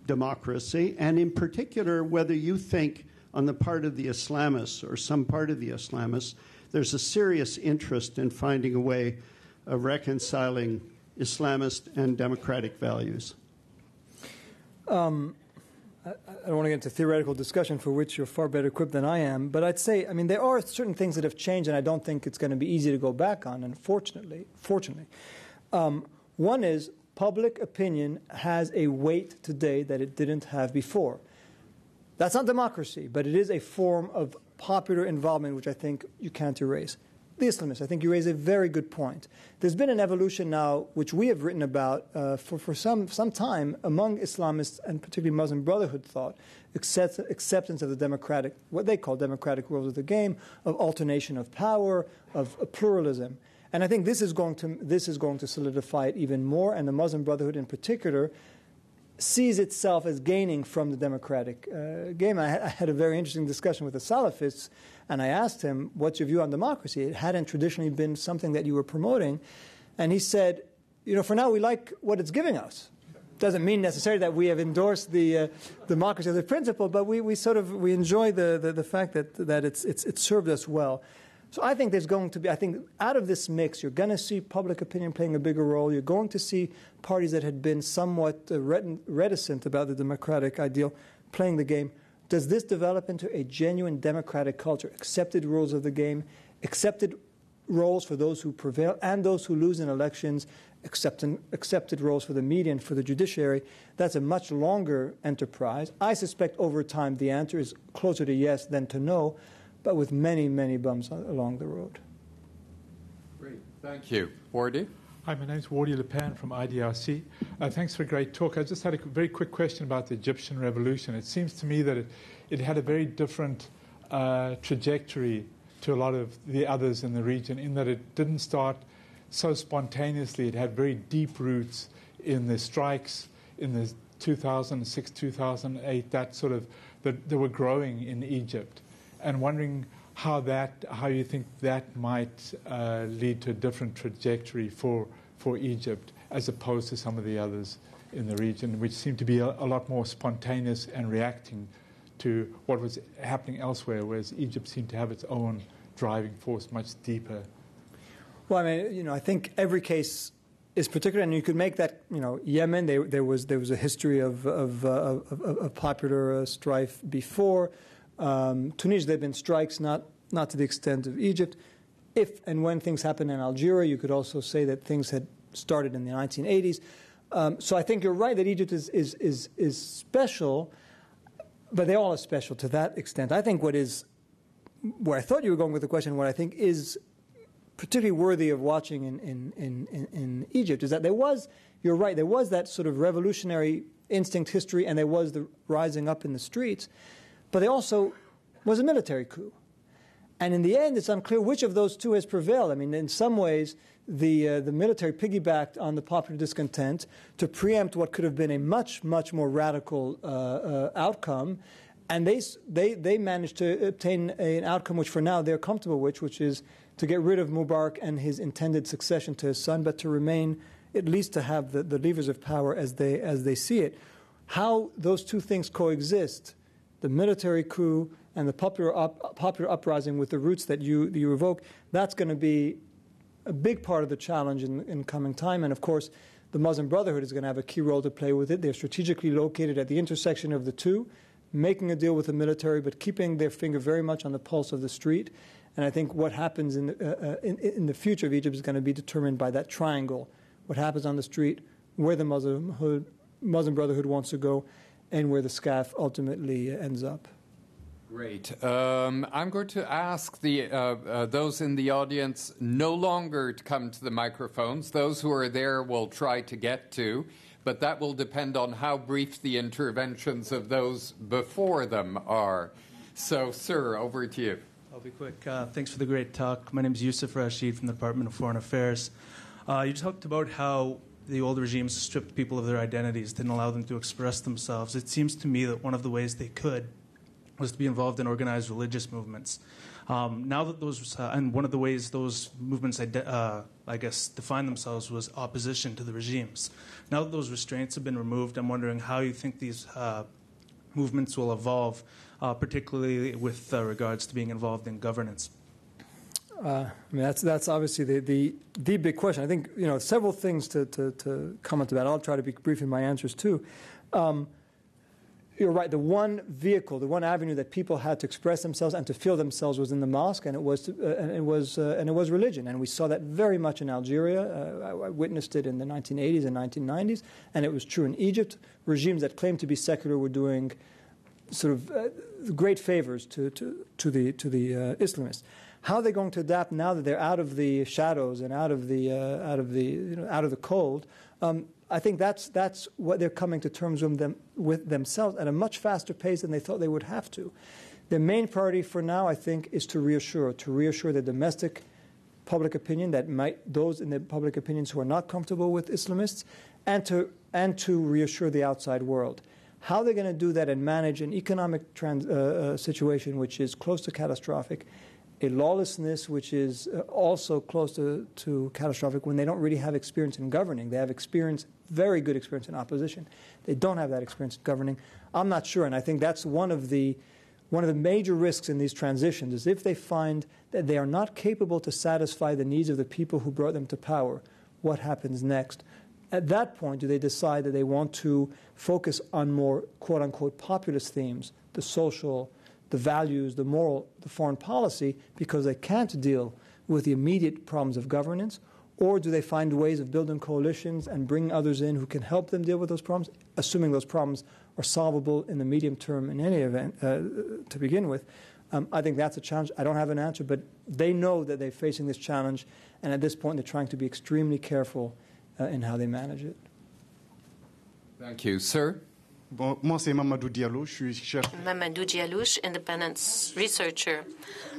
democracy, and in particular whether you think on the part of the Islamists, or some part of the Islamists, there's a serious interest in finding a way of reconciling Islamist and democratic values? I don't want to get into theoretical discussion, for which you're far better equipped than I am, but I'd say, I mean, there are certain things that have changed, and I don't think it's going to be easy to go back on, unfortunately. One is public opinion has a weight today that it didn't have before. That's not democracy, but it is a form of popular involvement, which I think you can't erase. The Islamists, I think you raise a very good point. There's been an evolution now, which we have written about for some time, among Islamists and particularly Muslim Brotherhood thought, acceptance of the democratic, what they call democratic rules of the game, of alternation of power, of pluralism. And I think this is going to solidify it even more, and the Muslim Brotherhood in particular sees itself as gaining from the democratic game. I had a very interesting discussion with the Salafists, and I asked him, what's your view on democracy? It hadn't traditionally been something that you were promoting. And he said, for now we like what it's giving us. Doesn't mean necessarily that we have endorsed the democracy as a principle, but we enjoy the fact that it's served us well. So I think there's going to be, out of this mix, you're going to see public opinion playing a bigger role. You're going to see parties that had been somewhat reticent about the democratic ideal playing the game. Does this develop into a genuine democratic culture? Accepted rules of the game, accepted roles for those who prevail and those who lose in elections, accepted roles for the media and for the judiciary. That's a much longer enterprise. I suspect over time the answer is closer to yes than to no, but with many, many bumps along the road. Great. Thank you. Wardy? Hi, my name is Wardy Lepan from IDRC. Thanks for a great talk. I just had a very quick question about the Egyptian revolution. It seems to me that it had a very different trajectory to a lot of the others in the region, in that it didn't start so spontaneously. It had very deep roots in the strikes in the 2006, 2008, that were growing in Egypt. And wondering how you think that might lead to a different trajectory for Egypt as opposed to some of the others in the region, which seem to be a lot more spontaneous and reacting to what was happening elsewhere, whereas Egypt seemed to have its own driving force much deeper. Well, I think every case is particular, and you could make that. Yemen, there was a history of popular strife before. Tunisia, there have been strikes, not to the extent of Egypt. If and when things happened in Algeria, you could also say that things had started in the 1980s. So I think you're right that Egypt is special, but they all are special to that extent. I think where I thought you were going with the question, what I think is particularly worthy of watching in Egypt is that you're right, there was that sort of revolutionary instinct history, and there was the rising up in the streets. But there also was a military coup. And in the end, it's unclear which of those two has prevailed. In some ways, the military piggybacked on the popular discontent to preempt what could have been a much, much more radical outcome. And they managed to obtain an outcome which for now they're comfortable with, which is to get rid of Mubarak and his intended succession to his son, but to remain, at least to have the levers of power as they see it. How those two things coexist, the military coup and the popular uprising with the roots that you evoke, that's going to be a big part of the challenge in coming time. And of course, the Muslim Brotherhood is going to have a key role to play with it. They're strategically located at the intersection of the two, making a deal with the military, but keeping their finger very much on the pulse of the street. And I think what happens in the future of Egypt is going to be determined by that triangle: what happens on the street, where the Muslim Brotherhood wants to go, and where the SCAF ultimately ends up. Great. I'm going to ask those in the audience no longer to come to the microphones. Those who are there will try to get to, but that will depend on how brief the interventions of those before them are. So, sir, over to you. I'll be quick. Thanks for the great talk. My name is Yusuf Rashid from the Department of Foreign Affairs. You talked about how the old regimes stripped people of their identities, didn't allow them to express themselves. It seems to me that one of the ways they could was to be involved in organized religious movements. Now that those, and one of the ways those movements, I guess, defined themselves was opposition to the regimes. Now that those restraints have been removed, I'm wondering how you think these movements will evolve, particularly with regards to being involved in governance. I mean, that's obviously the big question. I think several things to comment about. I'll try to be brief in my answers too. You're right. The one vehicle, the one avenue that people had to express themselves and to feel themselves was in the mosque, and it was religion. And we saw that very much in Algeria. I witnessed it in the 1980s and 1990s, and it was true in Egypt. Regimes that claimed to be secular were doing sort of great favors to the Islamists. How are they going to adapt now that they're out of the shadows and out of the cold? I think that's what they're coming to terms with themselves at a much faster pace than they thought they would have to. Their main priority for now, I think, is to reassure the domestic public opinion, those in the public opinions who are not comfortable with Islamists, and to reassure the outside world. How they're going to do that and manage an economic situation which is close to catastrophic, a lawlessness which is also close to catastrophic when they don't really have experience in governing. They have very good experience in opposition. They don't have that experience in governing. I'm not sure, and I think that's one of the major risks in these transitions is if they find that they are not capable to satisfy the needs of the people who brought them to power, what happens next? At that point, do they decide that they want to focus on more quote-unquote populist themes, the social, the values, the moral, the foreign policy, because they can't deal with the immediate problems of governance? Or do they find ways of building coalitions and bring others in who can help them deal with those problems, assuming those problems are solvable in the medium term in any event to begin with? I think that's a challenge. I don't have an answer, but they know that they're facing this challenge, and at this point they're trying to be extremely careful in how they manage it. Thank you. Sir? Moi, c'est Mamadou Diallo. Je suis chercheur. Mamadou Diallo, independent researcher.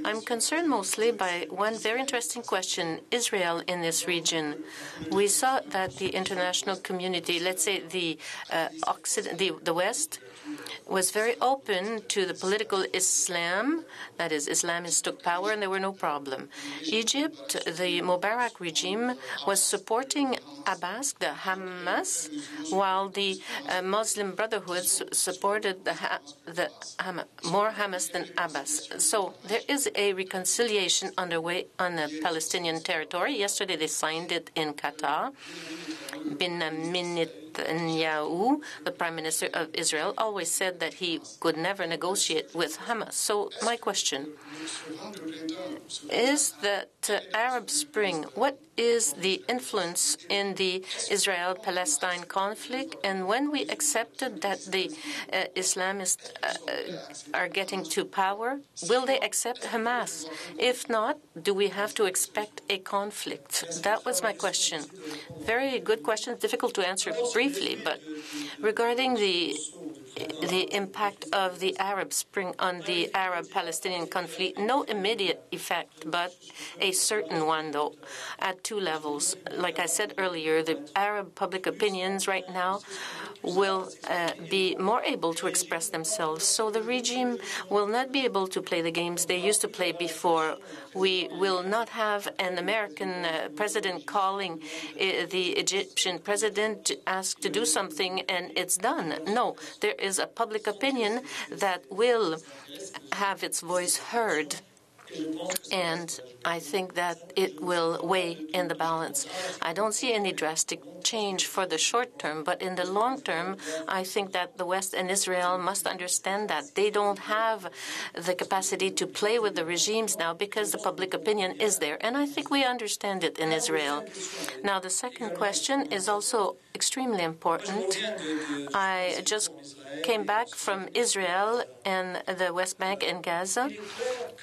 I'm concerned mostly by one very interesting question, Israel in this region. We saw that the international community, let's say the West, was very open to the political Islam, that is, Islamists took power and there were no problem. Egypt, the Mubarak regime, was supporting Abbas, the Hamas, while the Muslim Brotherhood supported more Hamas than Abbas. So there is a reconciliation underway on the Palestinian territory. Yesterday they signed it in Qatar. Benjamin Netanyahu, the Prime Minister of Israel, always said that he could never negotiate with Hamas. So my question is that Arab Spring, what is the influence in the Israel-Palestine conflict? And when we accepted that the Islamists are getting to power, will they accept Hamas? If not, do we have to expect a conflict? That was my question. Very good question. Difficult to answer briefly, but regarding the the impact of the Arab Spring on the Arab-Palestinian conflict. No immediate effect, but a certain one, though, at two levels. Like I said earlier, the Arab public opinions right now will be more able to express themselves. So the regime will not be able to play the games they used to play before. We will not have an American president calling the Egyptian president to ask to do something and it's done. No, there is a public opinion that will have its voice heard. And I think that it will weigh in the balance. I don't see any drastic change for the short term, but in the long term, I think that the West and Israel must understand that they don't have the capacity to play with the regimes now because the public opinion is there. And I think we understand it in Israel. Now, the second question is also extremely important. I just came back from Israel and the West Bank and Gaza.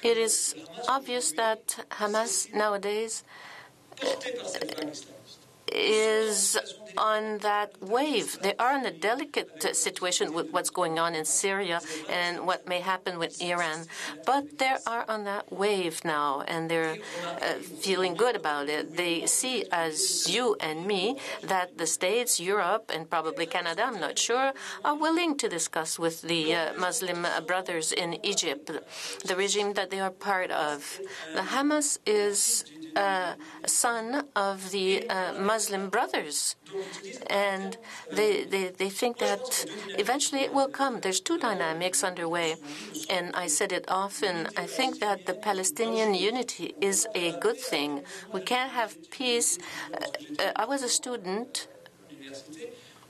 It is obvious that Hamas nowadays is on that wave. They are in a delicate situation with what's going on in Syria and what may happen with Iran. But they are on that wave now, and they're feeling good about it. They see, as you and me, that the States, Europe, and probably Canada, I'm not sure, are willing to discuss with the Muslim brothers in Egypt, the regime that they are part of. The Hamas is a son of the Muslim brothers. And they think that eventually it will come. There's two dynamics underway. And I said it often. I think that the Palestinian unity is a good thing. We can't have peace. I was a student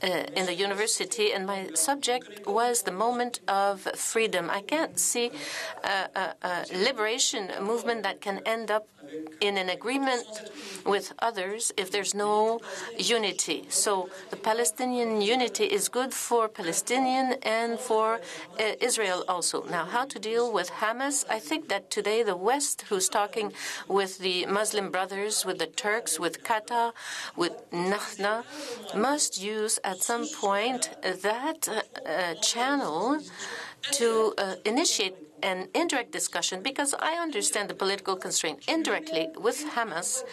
in the university, and my subject was the moment of freedom. I can't see a liberation movement that can end up in an agreement with others if there's no unity. So the Palestinian unity is good for Palestinian and for Israel also. Now, how to deal with Hamas? I think that today the West, who's talking with the Muslim brothers, with the Turks, with Qatar, with Nahda, must use at some point that channel to initiate an indirect discussion, because I understand the political constraint indirectly with Hamas,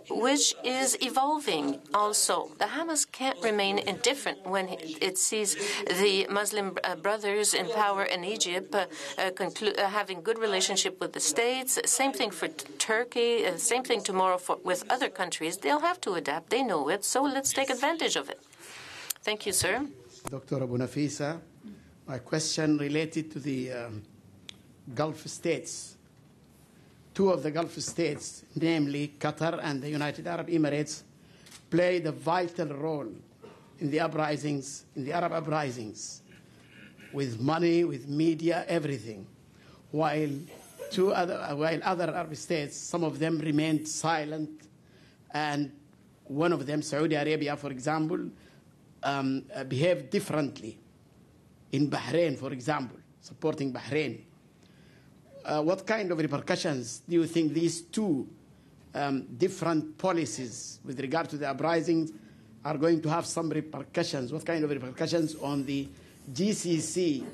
which is evolving also. The Hamas can't remain indifferent when it sees the Muslim brothers in power in Egypt having good relationship with the States. Same thing for Turkey, same thing tomorrow with other countries. They'll have to adapt. They know it, so let's take advantage of it. Thank you, sir. Dr. Abu Nafisa, my question related to the Gulf states. Two of the Gulf states, namely Qatar and the United Arab Emirates, played a vital role in the uprisings, in the Arab uprisings, with money, with media, everything. While other Arab states, some of them remained silent, and one of them, Saudi Arabia, for example, behaved differently. In Bahrain, for example, supporting Bahrain. What kind of repercussions do you think these two different policies with regard to the uprisings are going to have some repercussions? What kind of repercussions on the GCC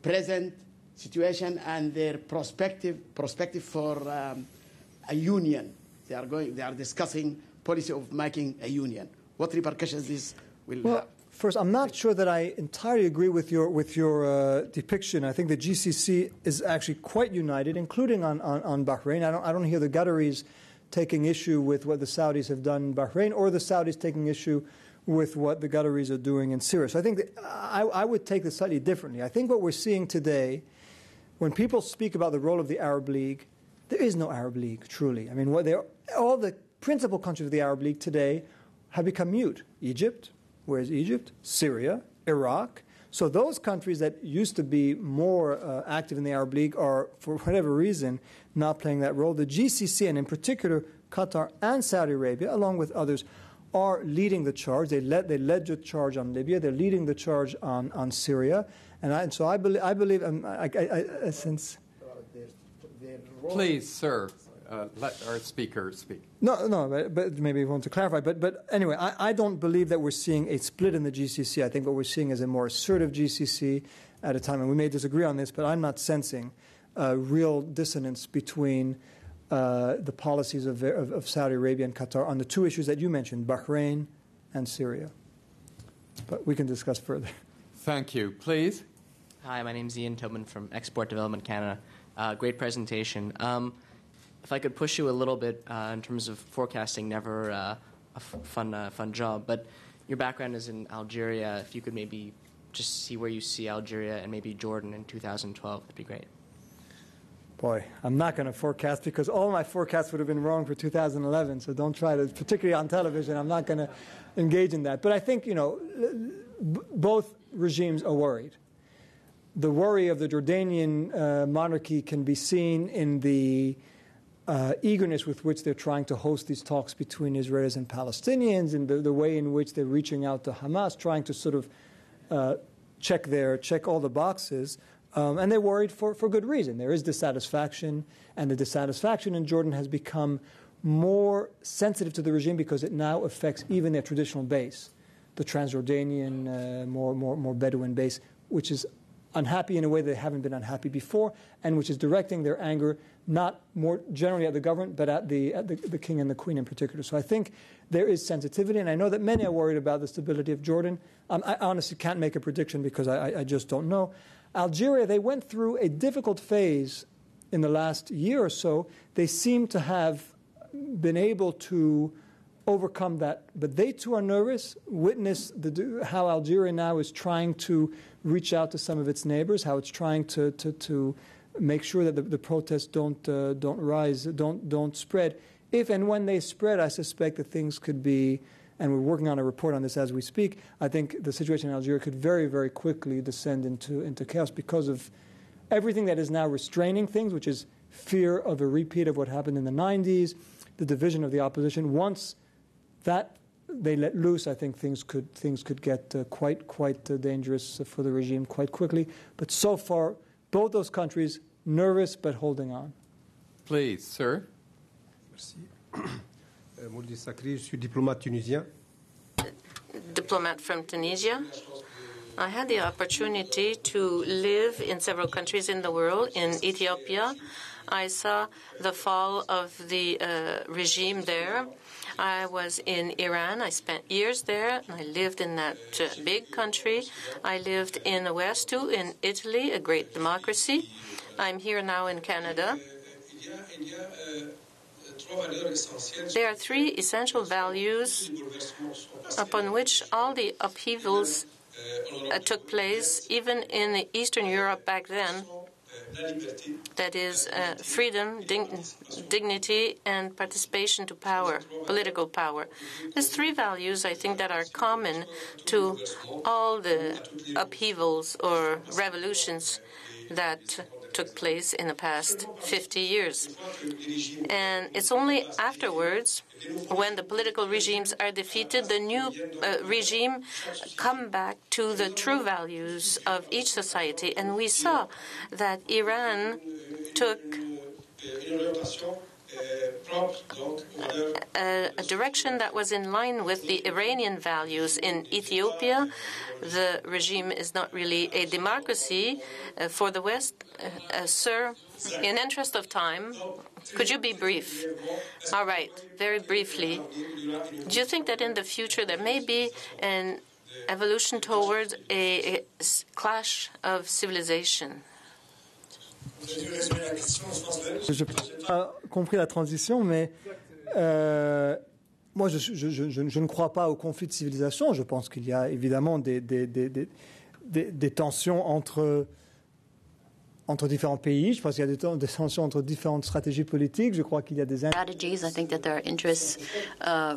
present situation and their prospective for a union? They are discussing policy of making a union. What repercussions this will have? First, I'm not sure that I entirely agree with your depiction. I think the GCC is actually quite united, including on Bahrain. I don't hear the Qataris taking issue with what the Saudis have done in Bahrain, or the Saudis taking issue with what the Qataris are doing in Syria. So I think that I would take this slightly differently. I think what we're seeing today, when people speak about the role of the Arab League, there is no Arab League, truly. I mean, all the principal countries of the Arab League today have become mute. Egypt. Where's Egypt? Syria, Iraq. So those countries that used to be more active in the Arab League are, for whatever reason, not playing that role. The GCC, and in particular Qatar and Saudi Arabia, along with others, are leading the charge. They led the charge on Libya. They're leading the charge on Syria. And so I believe since... Please, sir. let our speaker speak. No, but maybe you want to clarify. But anyway, I don't believe that we're seeing a split in the GCC. I think what we're seeing is a more assertive GCC at a time, and we may disagree on this, but I'm not sensing real dissonance between the policies of Saudi Arabia and Qatar on the two issues that you mentioned, Bahrain and Syria. But we can discuss further. Thank you. Please. Hi, my name is Ian Tobin from Export Development Canada. Great presentation. If I could push you a little bit in terms of forecasting, never a fun job, but your background is in Algeria. If you could maybe just see where you see Algeria and maybe Jordan in 2012, that'd be great. Boy, I'm not going to forecast because all my forecasts would have been wrong for 2011, so don't try to, particularly on television, I'm not going to engage in that. But I think, both regimes are worried. The worry of the Jordanian monarchy can be seen in the eagerness with which they're trying to host these talks between Israelis and Palestinians, and the way in which they're reaching out to Hamas, trying to sort of check all the boxes. And they're worried for good reason. There is dissatisfaction, and the dissatisfaction in Jordan has become more sensitive to the regime because it now affects even their traditional base, the Transjordanian, more Bedouin base, which is unhappy in a way they haven't been unhappy before, and which is directing their anger not more generally at the government, but at the king and the queen in particular. So I think there is sensitivity, and I know that many are worried about the stability of Jordan. I honestly can't make a prediction because I just don't know. Algeria, they went through a difficult phase in the last year or so. They seem to have been able to overcome that, but they too are nervous. Witness how Algeria now is trying to reach out to some of its neighbors, how it's trying to make sure that the protests don't rise, don't spread. If and when they spread, I suspect that things could be, and we're working on a report on this as we speak, I think the situation in Algeria could very, very quickly descend into chaos because of everything that is now restraining things, which is fear of a repeat of what happened in the 90s, the division of the opposition. Once that they let loose, I think things could get quite dangerous for the regime quite quickly. But so far, both those countries nervous but holding on. Please, sir. Merci. Mouldi Sakri, je suis diplomate tunisien. Diplomat from Tunisia. I had the opportunity to live in several countries in the world. In Ethiopia, I saw the fall of the regime there. I was in Iran. I spent years there. I lived in that big country. I lived in the West, too, in Italy, a great democracy. I'm here now in Canada. There are three essential values upon which all the upheavals took place, even in Eastern Europe back then. That is freedom, dignity, and participation to power, political power. There's three values, I think, that are common to all the upheavals or revolutions that took place in the past 50 years. And it's only afterwards, when the political regimes are defeated, the new regime come back to the true values of each society. And we saw that Iran took a direction that was in line with the Iranian values. In Ethiopia, the regime is not really a democracy for the West. Sir, in interest of time, could you be brief? All right, very briefly. Do you think that in the future there may be an evolution towards a clash of civilization? Je n'ai pas compris la transition, mais moi, je ne crois pas au conflit de civilisation. Je pense qu'il y a évidemment des tensions entre différents pays. Je pense qu'il y a des tensions entre différentes stratégies politiques. Je crois qu'il y a des strategies. I think that there are interests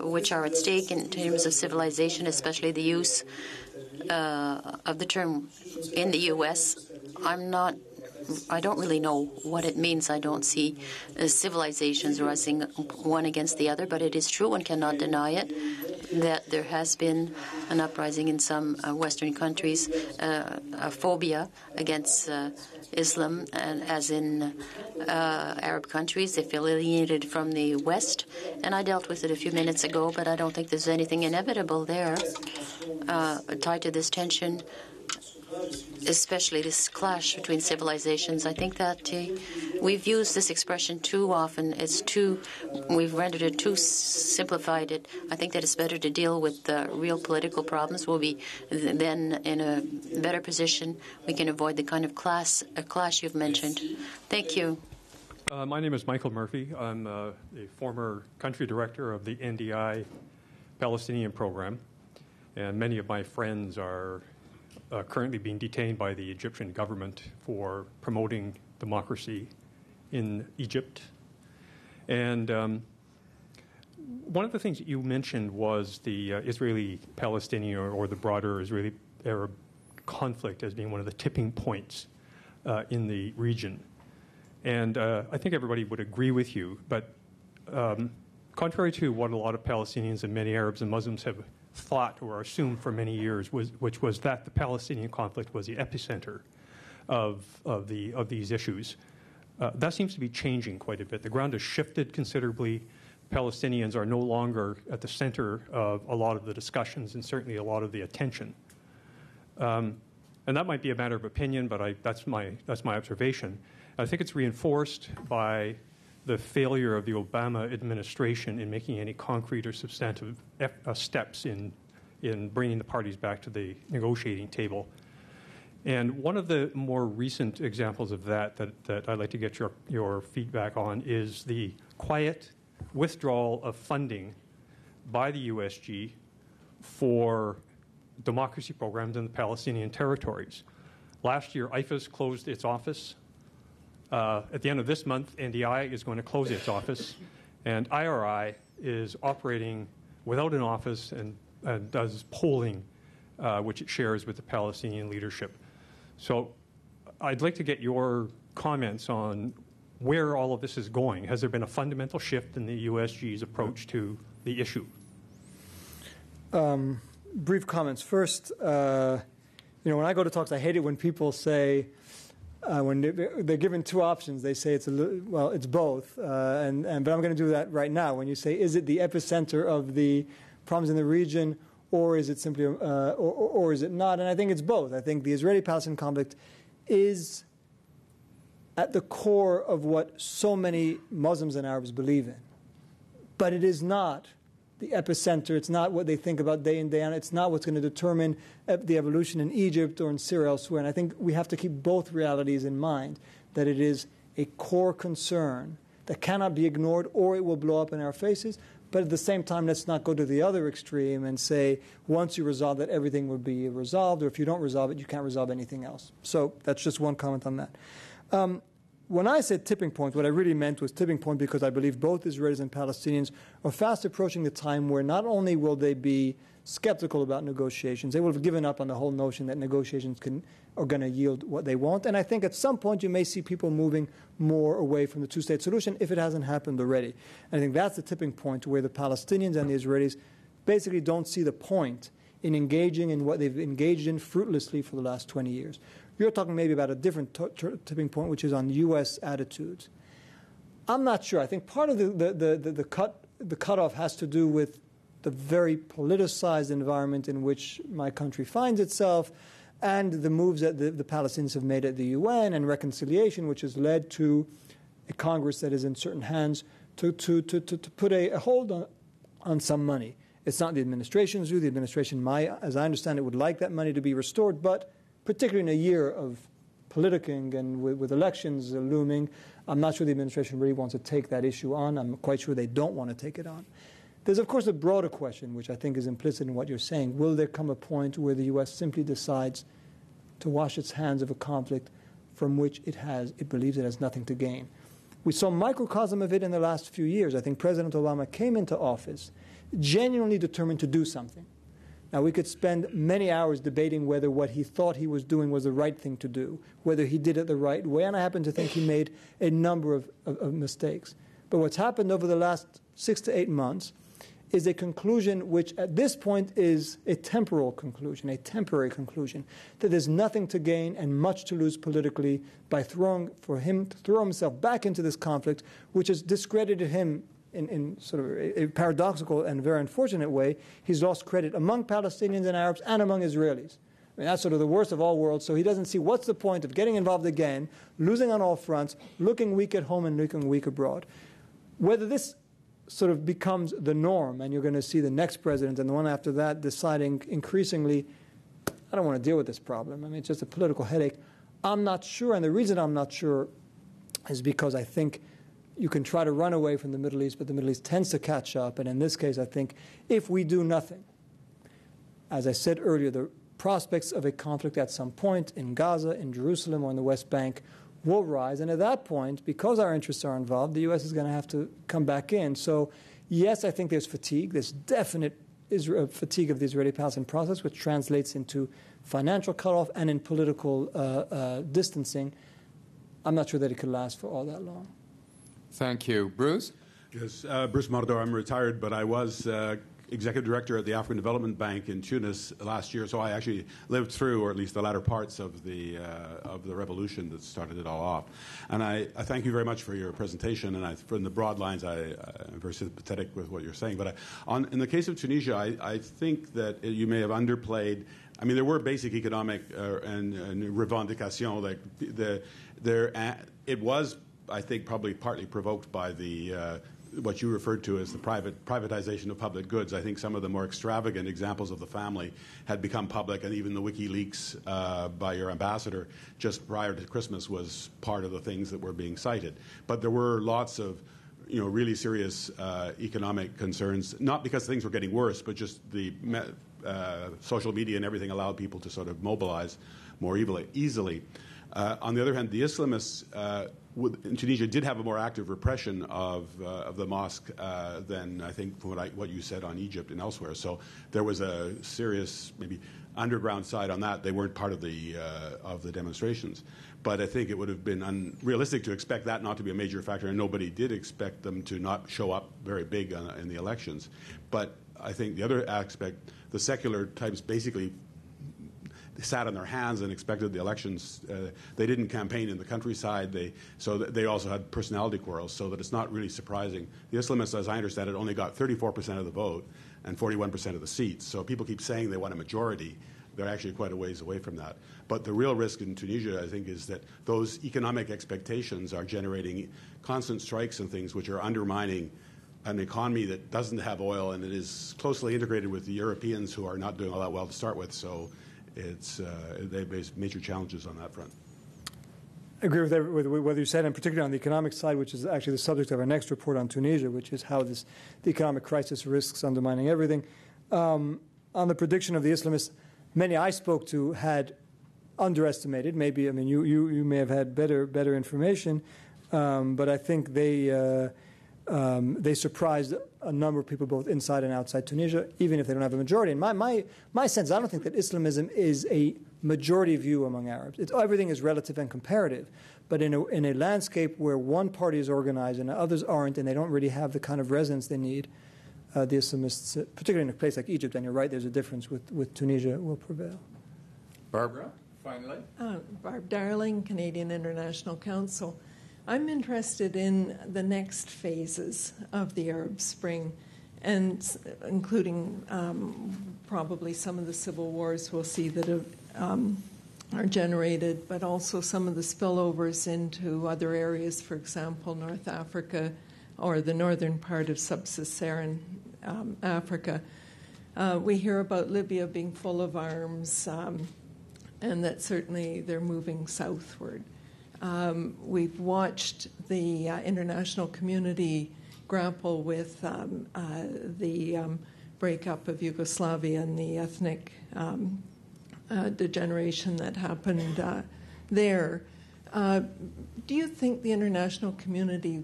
which are at stake in terms of civilization, especially the use of the term in the U.S. I don't really know what it means. I don't see civilizations rising one against the other, but it is true. One cannot deny it. that there has been an uprising in some Western countries, a phobia against Islam, and as in Arab countries, they feel alienated from the West. And I dealt with it a few minutes ago, but I don't think there's anything inevitable there tied to this tension, especially this clash between civilizations. I think that we've used this expression too often. We've rendered it too simplified. I think that it's better to deal with the real political problems. We'll be then in a better position. We can avoid the kind of clash you've mentioned. Thank you. My name is Michael Murphy. I'm the former country director of the NDI Palestinian program, and many of my friends are currently being detained by the Egyptian government for promoting democracy in Egypt. And one of the things that you mentioned was the Israeli-Palestinian or the broader Israeli-Arab conflict as being one of the tipping points in the region. And I think everybody would agree with you, but contrary to what a lot of Palestinians and many Arabs and Muslims have thought or assumed for many years, which was that the Palestinian conflict was the epicenter of these issues. That seems to be changing quite a bit. The ground has shifted considerably. Palestinians are no longer at the center of a lot of the discussions and certainly a lot of the attention. And that might be a matter of opinion, but that's my observation. I think it's reinforced by the failure of the Obama administration in making any concrete or substantive steps in bringing the parties back to the negotiating table. And one of the more recent examples of that I'd like to get your feedback on is the quiet withdrawal of funding by the USG for democracy programs in the Palestinian territories. Last year, IFAS closed its office. At the end of this month, NDI is going to close its office, and IRI is operating without an office and does polling, which it shares with the Palestinian leadership. So I'd like to get your comments on where all of this is going. Has there been a fundamental shift in the USG's approach to the issue? Brief comments. First, when I go to talks, I hate it when people say, when they're given two options, they say it's both. But I'm going to do that right now. When you say, is it the epicenter of the problems in the region, or is it simply, or is it not? And I think it's both. I think the Israeli-Palestinian conflict is at the core of what so many Muslims and Arabs believe in. But it is not the epicenter. It's not what they think about day in, day out. It's not what's going to determine the evolution in Egypt or in Syria or elsewhere. And I think we have to keep both realities in mind, that it is a core concern that cannot be ignored or it will blow up in our faces. But at the same time, let's not go to the other extreme and say, once you resolve that, everything will be resolved, or if you don't resolve it, you can't resolve anything else. So that's just one comment on that. When I said tipping point, what I really meant was tipping point because I believe both Israelis and Palestinians are fast approaching the time where not only will they be skeptical about negotiations, they will have given up on the whole notion that negotiations are going to yield what they want. And I think at some point you may see people moving more away from the two-state solution if it hasn't happened already. And I think that's the tipping point where the Palestinians and the Israelis basically don't see the point in engaging in what they've engaged in fruitlessly for the last 20 years. You're talking maybe about a different tipping point, which is on U.S. attitudes. I'm not sure. I think part of the cutoff has to do with the very politicized environment in which my country finds itself and the moves that the Palestinians have made at the UN and reconciliation, which has led to a Congress that is in certain hands to put a hold on some money. It's not the administration's view. The administration, as I understand it, would like that money to be restored, but particularly in a year of politicking and with elections looming, I'm not sure the administration really wants to take that issue on. I'm quite sure they don't want to take it on. There's, of course, a broader question, which I think is implicit in what you're saying. Will there come a point where the U.S. simply decides to wash its hands of a conflict from which it believes it has nothing to gain? We saw a microcosm of it in the last few years. I think President Obama came into office genuinely determined to do something. Now, we could spend many hours debating whether what he thought he was doing was the right thing to do, whether he did it the right way, and I happen to think he made a number of mistakes. But what's happened over the last 6 to 8 months is a conclusion which at this point is a temporal conclusion, a temporary conclusion, that there's nothing to gain and much to lose politically by for him to throw himself back into this conflict, which has discredited him in sort of a paradoxical and very unfortunate way. He's lost credit among Palestinians and Arabs and among Israelis. I mean, that's sort of the worst of all worlds, so he doesn't see what's the point of getting involved again, losing on all fronts, looking weak at home and looking weak abroad. Whether this sort of becomes the norm, and you're going to see the next president and the one after that deciding increasingly, I don't want to deal with this problem. I mean, it's just a political headache. I'm not sure, and the reason I'm not sure is because I think you can try to run away from the Middle East, but the Middle East tends to catch up, and in this case, I think if we do nothing, as I said earlier, the prospects of a conflict at some point in Gaza, in Jerusalem, or in the West Bank will rise. And at that point, because our interests are involved, the U.S. is going to have to come back in. So, yes, I think there's fatigue. There's definite fatigue of the Israeli-Palestinian process, which translates into financial cutoff and in political distancing. I'm not sure that it could last for all that long. Thank you. Bruce? Yes, Bruce Mardor. I'm retired, but I was executive director at the African Development Bank in Tunis last year, so I actually lived through, or at least the latter parts of the revolution that started it all off. And I thank you very much for your presentation, and from the broad lines, I'm very sympathetic with what you're saying. But in the case of Tunisia, I think that you may have underplayed. I mean, there were basic economic and revendications. Like it was, I think, probably partly provoked by the what you referred to as the privatization of public goods. I think some of the more extravagant examples of the family had become public, and even the WikiLeaks by your ambassador just prior to Christmas was part of the things that were being cited. But there were lots of really serious economic concerns, not because things were getting worse, but just the social media and everything allowed people to sort of mobilize more easily. On the other hand, the Islamists in Tunisia did have a more active repression of the mosque than I think from what you said on Egypt and elsewhere. So there was a serious maybe underground side on that. They weren't part of the demonstrations, but I think it would have been unrealistic to expect that not to be a major factor, and nobody did expect them to not show up very big in the elections. But I think the other aspect, the secular types basically sat on their hands and expected the elections. They didn't campaign in the countryside. So they also had personality quarrels, so that it's not really surprising. The Islamists, as I understand it, only got 34% of the vote and 41% of the seats. So people keep saying they want a majority. They're actually quite a ways away from that. But the real risk in Tunisia, I think, is that those economic expectations are generating constant strikes and things which are undermining an economy that doesn't have oil, and it is closely integrated with the Europeans, who are not doing all that well to start with. So they face major challenges on that front. I agree with what you said, and particularly on the economic side, which is actually the subject of our next report on Tunisia, which is how the economic crisis risks undermining everything. On the prediction of the Islamists, many I spoke to had underestimated. Maybe, I mean, you may have had better information, but I think they surprised a number of people both inside and outside Tunisia, even if they don't have a majority. And my sense, I don't think that Islamism is a majority view among Arabs. Everything is relative and comparative. But in a landscape where one party is organized and others aren't, and they don't really have the kind of resonance they need, the Islamists, particularly in a place like Egypt, and you're right, there's a difference with Tunisia, will prevail. Barbara, finally. Barb Darling, Canadian International Council. I'm interested in the next phases of the Arab Spring, and including probably some of the civil wars we'll see that are generated, but also some of the spillovers into other areas, for example, North Africa or the northern part of sub-Saharan Africa. We hear about Libya being full of arms, and that certainly they're moving southward. We've watched the international community grapple with the breakup of Yugoslavia and the ethnic degeneration that happened there. Do you think the international community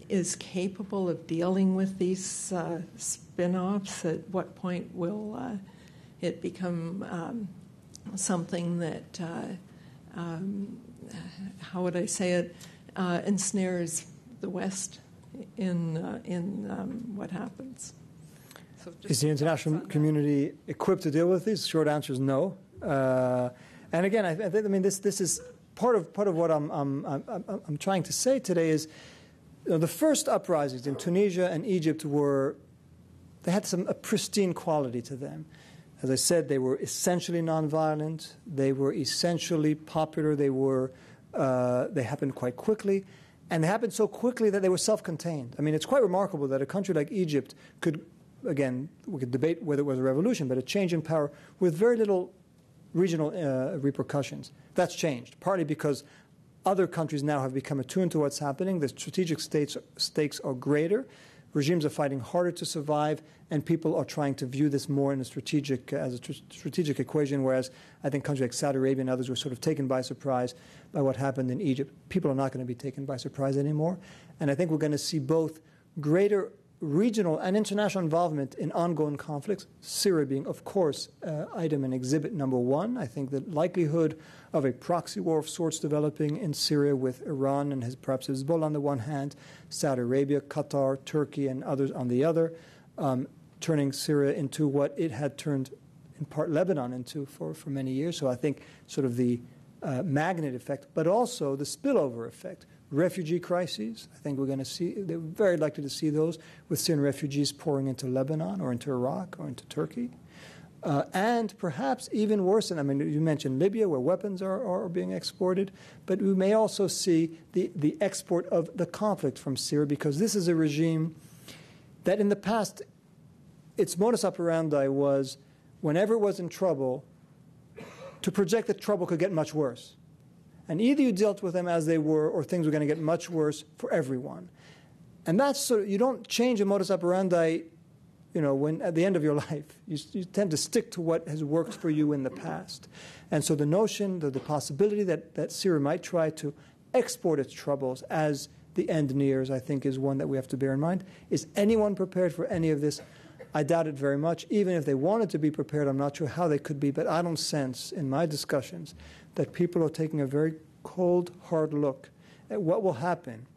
is capable of dealing with these spin-offs? At what point will it become something that how would I say it, ensnares the West in what happens? Is the international community equipped to deal with these? Short answer is no. And again, I mean, this is part of what I'm trying to say today is, the first uprisings in Tunisia and Egypt they had a pristine quality to them. As I said, they were essentially nonviolent. They were essentially popular. They happened quite quickly. And they happened so quickly that they were self-contained. I mean, it's quite remarkable that a country like Egypt could, again, we could debate whether it was a revolution, but a change in power with very little regional repercussions. That's changed, partly because other countries now have become attuned to what's happening. The strategic stakes are greater. Regimes are fighting harder to survive, and people are trying to view this more in a strategic equation, whereas I think countries like Saudi Arabia and others were sort of taken by surprise by what happened in Egypt. People are not going to be taken by surprise anymore. And I think we're going to see both greater regional and international involvement in ongoing conflicts, Syria being, of course, item and exhibit number one. I think the likelihood of a proxy war of sorts developing in Syria with Iran and perhaps Hezbollah on the one hand, Saudi Arabia, Qatar, Turkey, and others on the other, turning Syria into what it had turned in part Lebanon into for many years. So I think sort of the magnet effect, but also the spillover effect. Refugee crises, I think they're very likely to see those with Syrian refugees pouring into Lebanon or into Iraq or into Turkey. And perhaps even worse, and I mean, you mentioned Libya where weapons are being exported, but we may also see the export of the conflict from Syria, because this is a regime that in the past, its modus operandi was, whenever it was in trouble, to project that trouble could get much worse. And either you dealt with them as they were, or things were going to get much worse for everyone. And that's you don't change a modus operandi, when at the end of your life. You tend to stick to what has worked for you in the past. And so the notion, the possibility that Syria might try to export its troubles as the end nears, I think, is one that we have to bear in mind. Is anyone prepared for any of this? I doubt it very much. Even if they wanted to be prepared, I'm not sure how they could be. But I don't sense in my discussions that people are taking a very cold, hard look at what will happen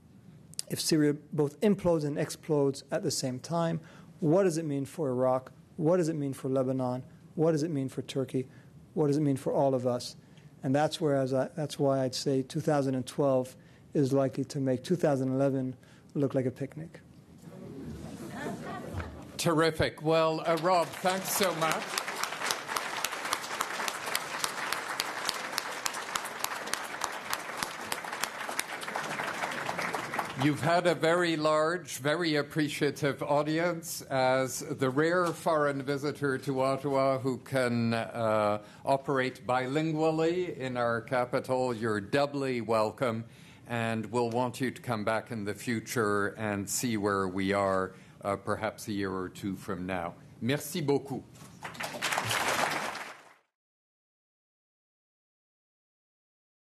if Syria both implodes and explodes at the same time. What does it mean for Iraq? What does it mean for Lebanon? What does it mean for Turkey? What does it mean for all of us? And that's why I'd say 2012 is likely to make 2011 look like a picnic. Terrific. Well, Rob, thanks so much. You've had a very large, very appreciative audience. As the rare foreign visitor to Ottawa who can operate bilingually in our capital, you're doubly welcome, and we'll want you to come back in the future and see where we are perhaps a year or two from now. Merci beaucoup.